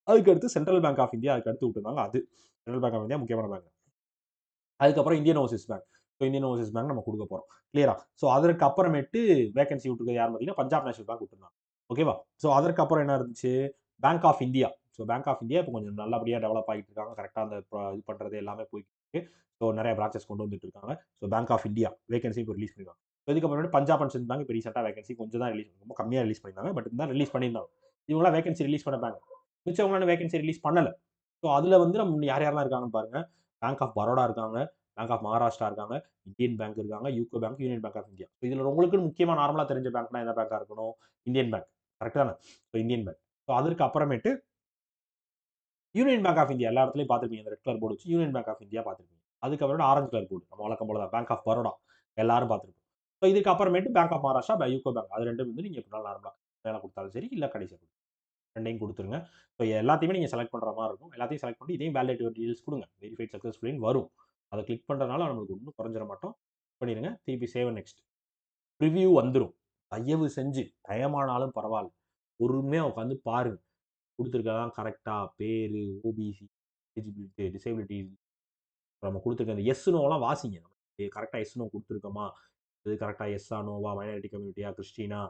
அதுக்கு அடுத்து சென்ட்ரல் பேங்க் ஆஃப் இந்தியா அதுக்கு அடுத்து விட்டுருந்தாங்க. அது சென்ட்ரல் பேங்க் ஆஃப் இந்தியா முக்கியமான பேங்க். அதுக்கப்புறம் Indian Overseas bank. So Indian Overseas bank நம்ம குடுக்க போறோம். கிளியரா? ஸோ அதற்கு அப்புறமேட்டு வேக்கன்சி விட்டுருக்கிறது யாருன்னு பார்த்தீங்கன்னா, பஞ்சாப் நேஷனல் பேங்க் விட்டுருந்தாங்க. ஓகேவா? ஸோ அதற்கு அப்புறம் என்ன இருந்துச்சு? Bank of India. So Bank of India இப்போ கொஞ்சம் நல்லபடியா டெவலப் ஆகிட்டு இருக்காங்க. கரெக்ட்டா அந்த இது பண்றது எல்லாமே போயிட்டு இருக்கு. ஸோ நெறைய பிரான்ச்சஸ் கொண்டு வந்துட்டு இருக்காங்க. So Bank of India vacancy இப்போ ரிலீஸ் பண்ணிருக்காங்க. இதுக்கப்புறமேட்டு பஞ்சாப் அண்ட் சிந்த் பேங்க் இப்போ ரீசென்ட்டா வேக்கன்சி கொஞ்சம் தான் ரொம்ப கம்மியா ரிலீஸ் பண்ணியிருந்தாங்க. பட் இருந்தாலும் ரிலீஸ் பண்ணியிருந்தாங்க. இவங்கலாம் வேக்கன்சி ரிலீஸ் பண்ண பேங்க். மிச்சவங்கலாம் வேக்கன்சி ரிலீஸ் பண்ணல. ஸோ அதுல வந்து நம்ம யார் யாரெல்லாம் இருக்காங்கன்னு பாருங்க. பேங்க் ஆஃப் பரோடா இருக்காங்க. பேங்க் ஆஃப் மகாராஷ்டிரா இருக்காங்க. இந்தியன் பேங்க் இருக்காங்க. UCO Bank, Union Bank of India. இதுல உங்களுக்குன்னு முக்கியமா நார்மலா தெரிஞ்ச பேங்க்னா எந்த பேங்கா இருக்கணும்? Indian Bank. கரெக்ட் தானே? So Indian Bank. ஸோ அதற்கு அப்புறமேட்டு யூனியன் பேங்க் ஆஃப் இந்தியா எல்லா இடத்துலயும் பார்த்திருப்பீங்க. இந்த ரெட் கலர் போர்டு வச்சு யூனியன் பேங்க் ஆஃப் இந்தியா பார்த்திருப்பீங்க. அதுக்கப்புறம் ஆரஞ்சு கலர் போர்டு. நம்ம வழக்கம் போல தான். Bank of Baroda. எல்லாரும் பார்த்திருப்போம். ஸோ இதுக்கு அப்புறமேட்டு Bank of Maharashtra, UCO Bank. அது 2ம் வந்து நீங்க எப்படினாலும் நார்மலா மேல குடுத்தாலும் சரி, இல்ல கடைசியா 2யும் குடுத்துருங்க. ஸோ எல்லாத்தையுமே நீங்க செலக்ட் பண்ற மாரி இருக்கும். எல்லாத்தையும் செலக்ட் பண்ணி இதையும் வேலிடேட் யுவர் டீடெயில்ஸ் குடுங்க. வெரிஃபைட் சக்சஸ்ஃபுல்லின்னு வரும். அத கிளிக் பண்றதுனால நம்மளுக்கு ஒண்ணும் குறைஞ்சிற மாட்டோம். பண்ணிருங்க. திருப்பி சேவ் நெக்ஸ்ட். ப்ரிவ்யூ வந்துரும். தயவு செஞ்சு டயமானாலும் பரவாயில்ல, பொறுமையா உட்காந்து பாருங்க. குடுத்துருக்கதெல்லாம் கரெக்ட்டா, பேரு, ஓபிசி, எலிஜிபிலிட்டி, டிசேபிலிட்டி நம்ம குடுத்துருக்க அந்த எஸ், நோலாம் வாசிங்க. கரெக்ட்டா எஸ், நோ குடுத்துருக்கோமா? இது கரெக்ட்டா எஸ்ஸா, நோவா, மைனாரிட்டி கம்யூனிட்டியா, கிறிஸ்டினா,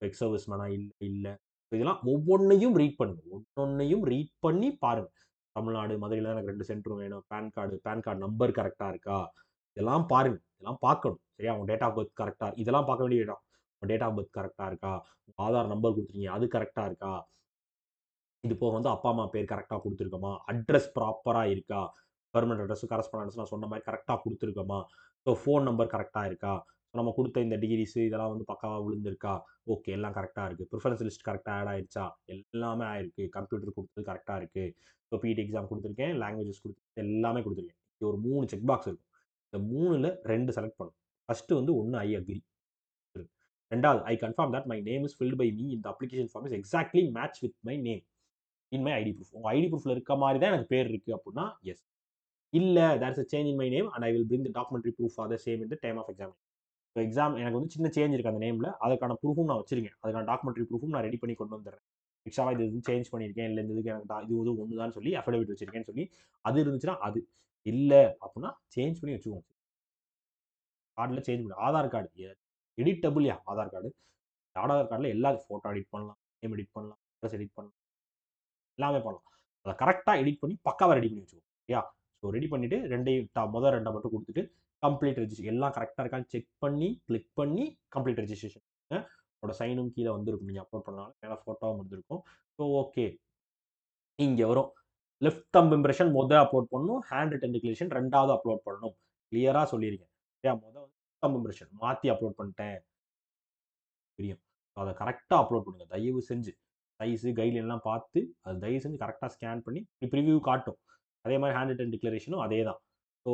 எக்ஸ் சர்வீஸ் மேனா, இல்ல. இதெல்லாம் ஒவ்வொன்னையும் ரீட் பண்ணுங்க. ஒவ்வொன்னையும் ரீட் பண்ணி பாருங்க. தமிழ்நாடு, மதுரையில எனக்கு 2 சென்டரும் வேணும். பான் கார்டு நம்பர் கரெக்ட்டா இருக்கா? இதெல்லாம் பாருங்க. இதெல்லாம் பார்க்கணும். சரியா? உங்க டேட் ஆஃப் பர்த் கரெக்ட்டா இதெல்லாம் பார்க்க வேண்டிய இடம். உங்க டேட் ஆஃப் பர்த் கரெக்ட்டா இருக்கா? உங்க ஆதார் நம்பர் குடுத்துருக்கீங்க. அது கரெக்ட்டா இருக்கா? இது போக வந்து அப்பா, அம்மா பேர் கரெக்ட்டா குடுத்துருக்கோமா? அட்ரஸ் ப்ராப்பரா இருக்கா? பெர்மனன்ட் அட்ரஸ், கரஸ்பாண்டன்ஸ் நான் சொன்ன மாரி கரெக்ட்டா குடுத்துருக்கோமா? ஸோ ஃபோன் நம்பர் கரெக்ட்டா இருக்கா? நம்ம குடுத்த இந்த டிகிரிஸ் இதெல்லாம் வந்து பக்காவா விழுந்திருக்கா? ஓகே, எல்லாம் கரெக்ட்டா இருக்கு. ப்ரிஃபரன்ஸ் லிஸ்ட் கரெக்ட்டா ஆட் ஆயிருச்சா? எல்லாமே ஆயிருக்கு. கம்ப்யூட்டர் குடுத்தது கரெக்ட்டா இருக்கு. ஸோ பிஇடி எக்ஸாம் குடுத்துருக்கேன். லாங்குவேஜஸ் குடுத்துருக்கேன். எல்லாமே குடுத்துருக்கேன். இது ஒரு 3 செக் பாக்ஸ் இருக்கும். இந்த 3ல 2 செலக்ட் பண்ணணும். ஃபர்ஸ்ட் வந்து 1 ஐ அக்ரி. 2வது I confirm that my name is filled by me in the application form is exactly match with my name in my ID proof. உங்க ஐடி ப்ரூஃப்ல இருக்க மாரி தான் எனக்கு பேர் இருக்கு அப்டின்னா, எஸ். இல்ல there is a change in my name and I will bring the documentary proof for the same in the time of exam. இப்போ எக்ஸாம் எனக்கு வந்து சின்ன சேஞ்ச் இருக்கு அந்த நேம்ல. அதுக்கான ப்ரூஃபும் நான் வச்சிருக்கேன். அதுக்கான டாக்குமெண்டரி ப்ரூஃபும் நான் ரெடி பண்ணி கொண்டு வந்துடுறேன். எக்ஸ்ட்ராவா இது சேஞ்ச் பண்ணியிருக்கேன். இல்ல இந்த இதுக்கு எனக்கு இது வந்து ஒண்ணு தான் சொல்லி அஃபிடவிட் வச்சிருக்கேன்னு சொல்லி, அது இருந்துச்சுன்னா அது. இல்ல அப்டின்னா சேஞ்ச் பண்ணி வச்சுக்கோங்க. கார்ட்ல சேஞ்ச் பண்ணு. ஆதார் கார்டு எடிட்டபிள்யா ஆதார் கார்டு. ஆதார் கார்டுல எல்லா ஃபோட்டோ எடிட் பண்ணலாம், நேம் எடிட் பண்ணலாம், அட்ரஸ் எடிட் பண்ணலாம். எல்லாமே பண்ணலாம். அத கரெக்ட்டா எடிட் பண்ணி பக்காவா ரெடி பண்ணி வச்சுக்கணும். சரியா? ஸோ ரெடி பண்ணிட்டு 2யும் மொத 2 மட்டும் குடுத்துட்டு, கம்ப்ளீட் எல்லாம் கரெக்ட்டா இருக்கான்னு செக் பண்ணி, கிளிக் பண்ணி கம்ப்ளீட் ரெஜிஸ்ட்ரேஷன் கொடுங்க. உங்களோட சைனும் கீழ வந்திருக்கும். நீங்க அப்லோட் பண்ணனால. மேல ஃபோட்டோவும் வந்திருக்கும். So okay. இங்க வரும். லெஃப்ட் தம்ப் இம்ப்ரஷன் அப்லோட் பண்ணணும். ஹேண்ட் ரிட்டன் டிக்ளரேஷன் 2வது அப்லோட் பண்ணணும். கிளியரா சொல்லியிருக்கேன். சரியா? தம்ப் இம்ப்ரஷன் மாத்தி அப்லோட் பண்ணிட்டேன். தெரியும். அத கரெக்ட்டா அப்லோட் பண்ணுங்க. தயவு செஞ்சு. சைஸ் கைட்லைன்லாம் பார்த்து, அத தயவு செஞ்சு கரெக்ட்டா ஸ்கேன் பண்ணி ப்ரிவ்யூ காட்டும். அதே மாரி ஹேண்ட் ரிட்டன் டிக்ளரேஷனும் அதே தான். ஸோ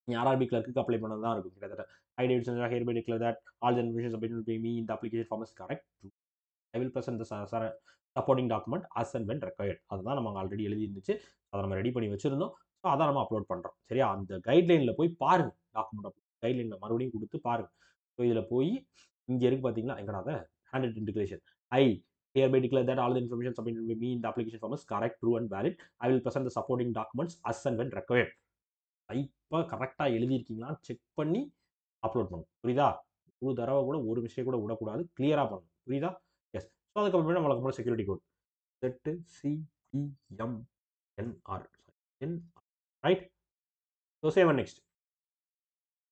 ஆர்ஆர்பி கிளர்க்குக்கு அப்ளை பண்ணது தான் இருக்கும் கிட்டத்தட்ட. I Davidson hereby declare that all the information submitted by me in the application form is correct. I will present the supporting document as and when required. அதுதான் நம்ம already எழுதி இருந்துச்சு. அத நம்ம ரெடி பண்ணி வச்சிருந்தோம். ஸோ அத நம்ம அப்லோட் பண்றோம். சரியா? அந்த கைட்லைன்ல போய் பாருங்க. டாக்குமெண்ட் கைட்லைன்ல மறுபடியும் குடுத்து பாருங்க. ஸோ இதுல போய் இங்க இருக்கு பார்த்தீங்களா? எங்கடா அது? Hand return declaration. I hereby declare that all the information submitted by me in the application form is correct, true and valid. I will present the supporting documents as and when required. டைப்பா கரெக்ட்டா எழுதியிருக்கீங்களான்னு check பண்ணி upload பண்ணணும். புரியுதா? ஒரு தடவ கூட ஒரு mistake கூட விடக்கூடாது. கிளியரா பண்ணணும். புரியுதா? எஸ். ஸோ அதுக்கப்புறமேட்டு வழக்கம் security code. ZCEMNR. Right? So save and next.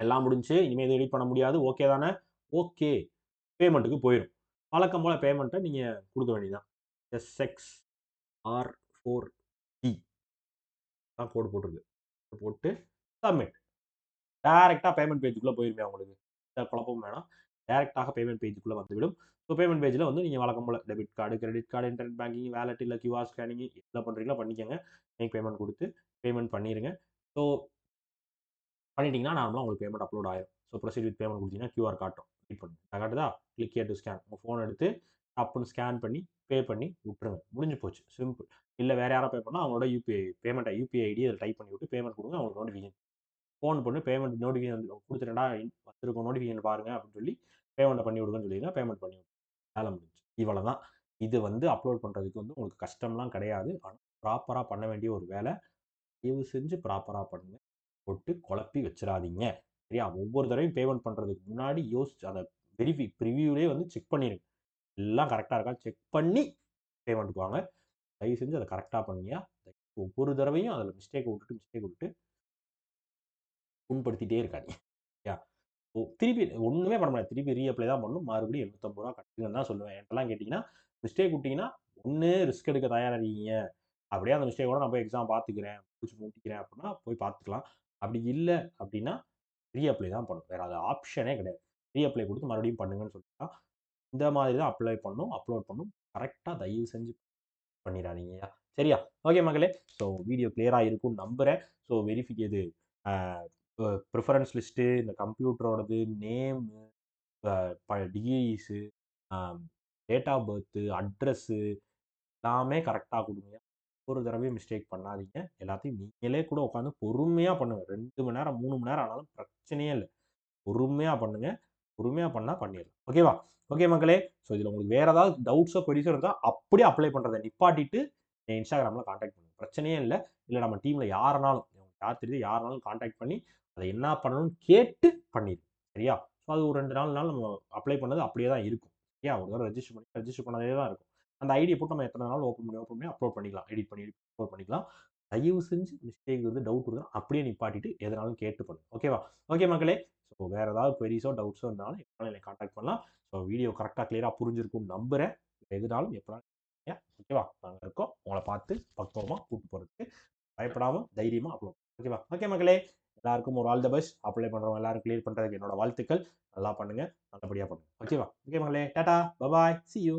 எல்லாம் முடிஞ்சுச்சு. இனிமே எதுவும் எடிட் பண்ண முடியாது. ஓகே தானே? ஓகே. பேமெண்ட்டுக்கு போயிரும். வழக்கம் போல பேமெண்ட்ட நீங்க குடுக்க வேண்டியது தான். SXR4D தான் கோடு போட்டிருக்கு. போட்டு சப்மிட். டைரக்ட்டா பேமெண்ட் பேஜ்க்குள்ள போயிருமே உங்களுக்கு. எந்த குழப்பமும் வேணாம். டைரக்ட்டாக பேமெண்ட் பேஜ்க்குள்ள வந்துவிடும். ஸோ பேமெண்ட் பேஜ்ல வந்து நீங்க வழக்கம் போல debit card, credit card, internet banking, wallet இல்ல கியூஆர் ஸ்கேனிங் என்ன பண்றீங்களோ பண்ணிக்கங்க. நீங்க பேமெண்ட் குடுத்து பேமெண்ட் பண்ணிருங்க. ஸோ பண்ணிட்டீங்கன்னா, நார்மலா உங்களுக்கு பேமெண்ட் அப்லோட் ஆயிரும். ஸோ ப்ரொசீட் வித் பேமெண்ட் குடுத்தீங்கன்னா கியூஆர் காட்டும். வெயிட் பண்ணுங்க. காட்டுதா? Click here to scan. உங்க ஃபோன் எடுத்து டப்புன்னு ஸ்கேன் பண்ணி, பே பண்ணி விட்டுருங்க. முடிஞ்சு போச்சு. சிம்பிள். இல்ல வேற யாரா பே பண்ணா அவங்களோட யுபிஐ ஐடிய அதில டைப் பண்ணி விட்டு பேமெண்ட் குடுங்க. அவங்களுக்கு நோட்டிஃபிகேஷன் ஃபோன் பண்ணி பேமெண்ட் நோட்டிஃபிகேஷன் குடுத்துட்டேன்டா வந்திருக்கும் நோட்டிஃபிகேஷன் பாருங்க அப்படின்னு சொல்லி பேமெண்ட்ட பண்ணி விடுங்கன்னு சொல்லிருங்க. பேமெண்ட் பண்ணி வேலை முடிஞ்சுச்சு. இவ்வளதான். இது வந்து அப்லோட் பண்றதுக்கு வந்து உங்களுக்கு கஷ்டம்லாம் கிடையாது. ஆனா ப்ராப்பரா பண்ண வேண்டிய ஒரு வேலை. தயவு செஞ்சு ப்ராப்பரா பண்ணுங்க. போட்டு குழப்பி வச்சுறாதீங்க. சரியா? ஒவ்வொரு தடவையும் பேமெண்ட் பண்றதுக்கு முன்னாடி யோசிச்சு அத ப்ரிவியூலயே வந்து செக் பண்ணிருங்க. எல்லாம் கரெக்ட்டா இருக்கான்னு செக் பண்ணி பேமெண்ட்க்கு வாங்க. தயவு செஞ்சு அத கரெக்ட்டா பண்ணுங்கயா. ஒவ்வொரு தடவையும் அதில மிஸ்டேக் விட்டுட்டு புண்படுத்திட்டே இருக்காதீங்க. சரியா? திருப்பி ஒண்ணுமே பண்ண முடியாது. திருப்பி ரீஅப்ளை தான் பண்ணணும். மறுபடியும் ரூ. 850 கட்டுங்கன்னு தான் சொல்லுவேன். என்ட்டலாம் கேட்டீங்கன்னா, மிஸ்டேக் விட்டீங்கன்னா, ஒண்ணு ரிஸ்க் எடுக்க தயாரா இருக்கீங்க. அப்படியே அந்த மிஸ்டேக்கோட நான் போய் எக்ஸாம் பார்த்துக்கிறேன். முடிச்சு மூட்டிக்கிறேன் அப்படின்னா போய் பார்த்துக்கலாம். அப்படி இல்ல அப்படின்னா, ரீஅப்ளை தான் பண்ணணும். வேற அது ஆப்ஷனே கிடையாது. ரீஅப்ளை குடுத்து மறுபடியும் பண்ணுங்கன்னு சொல்லிட்டா, இந்த மாதிரி தான் அப்ளை பண்ணணும், அப்லோட் பண்ணணும். கரெக்ட்டா தயவு செஞ்சு பண்ணிறாதீங்கயா. சரியா? ஓகே மக்களே. ஸோ வீடியோ கிளியரா இருக்கும்னு நம்புறேன். ஸோ இது அ பிரிஃபரன்ஸ் லிஸ்ட்டு, இந்த கம்ப்யூட்டரோடது, name, degrees, uh date of birth, address எல்லாமே கரெக்ட்டா குடுங்க. ஒரு தடவையும் மிஸ்டேக் பண்ணாதீங்க. எல்லாத்தையும் நீங்களே கூட உட்காந்து பொறுமையா பண்ணுங்க. 2 மணி நேரம், 3 மணி நேரம் ஆனாலும் பிரச்சனையே இல்ல. பொறுமையா பண்ணுங்க. பொறுமையா பண்ணா பண்ணிறலாம். ஓகேவா? ஓகே மக்களே. ஸோ இதில உங்களுக்கு வேற ஏதாவது டவுட்ஸோ, கொரீஸோ இருந்தா அப்படியே அப்ளை பண்றத நிப்பாட்டிட்டு Instagramல கான்டாக்ட் பண்ணுங்க. பிரச்சனையே இல்ல. இல்ல நம்ம டீம்ல யாரனாலும், யார் தெரியுது யாரனாலும் கான்டாக்ட் பண்ணி, அத என்ன பண்ணணும்னு கேட்டு பண்ணிருங்க. சரியா? ஸோ அது ஒரு 2 நாள் நம்ம அப்ளை பண்ணது அப்படியே தான் இருக்கும். சரியா? ஒரு தடவ ரெஜிஸ்டர் பண்ணதே தான் இருக்கும். அந்த ஐடிய போட்டு நம்ம எத்தன நாள் ஓப்பன் பண்ணி அப்லோட் பண்ணிக்கலாம். எடிட் பண்ணி அப்லோட் பண்ணிக்கலாம். தயவு செஞ்சு மிஸ்டேக் வருது, டவுட் வருதுன்னா அப்படியே நிப்பாட்டிட்டு எதனாலும் கேட்டு பண்ணுங்க. ஓகேவா? ஓகே மக்களே. ஸோ வேற ஏதாவது குவெரீஸோ, டவுட்ஸோ இருந்தாலும் எப்பனாலும் என்னை கான்டாக்ட் பண்ணலாம். ஸோ வீடியோ கரெக்ட்டா கிளியரா புரிஞ்சிருக்கும்னு நம்புறேன். எதுனாலும் எப்பனாலும் ஓகேவா? நாங்க இருக்கோம். உங்கள பார்த்து பக்குவமா கூட்டு போறதுக்கு. பயப்படாம தைரியமா அப்லோட் ஓகேவா? ஓகே மக்களே. எல்லாருக்கும் ஒரு ஆல் த பெஸ்ட். அப்ளை பண்றவங்க எல்லாரும் கிளியர் பண்றதுக்கு என்னோட வாழ்த்துக்கள். நல்லா பண்ணுங்க. நல்லபடியா பண்ணுங்க. ஓகேவா? ஓகே மக்களே. டாடா. பாய். See you.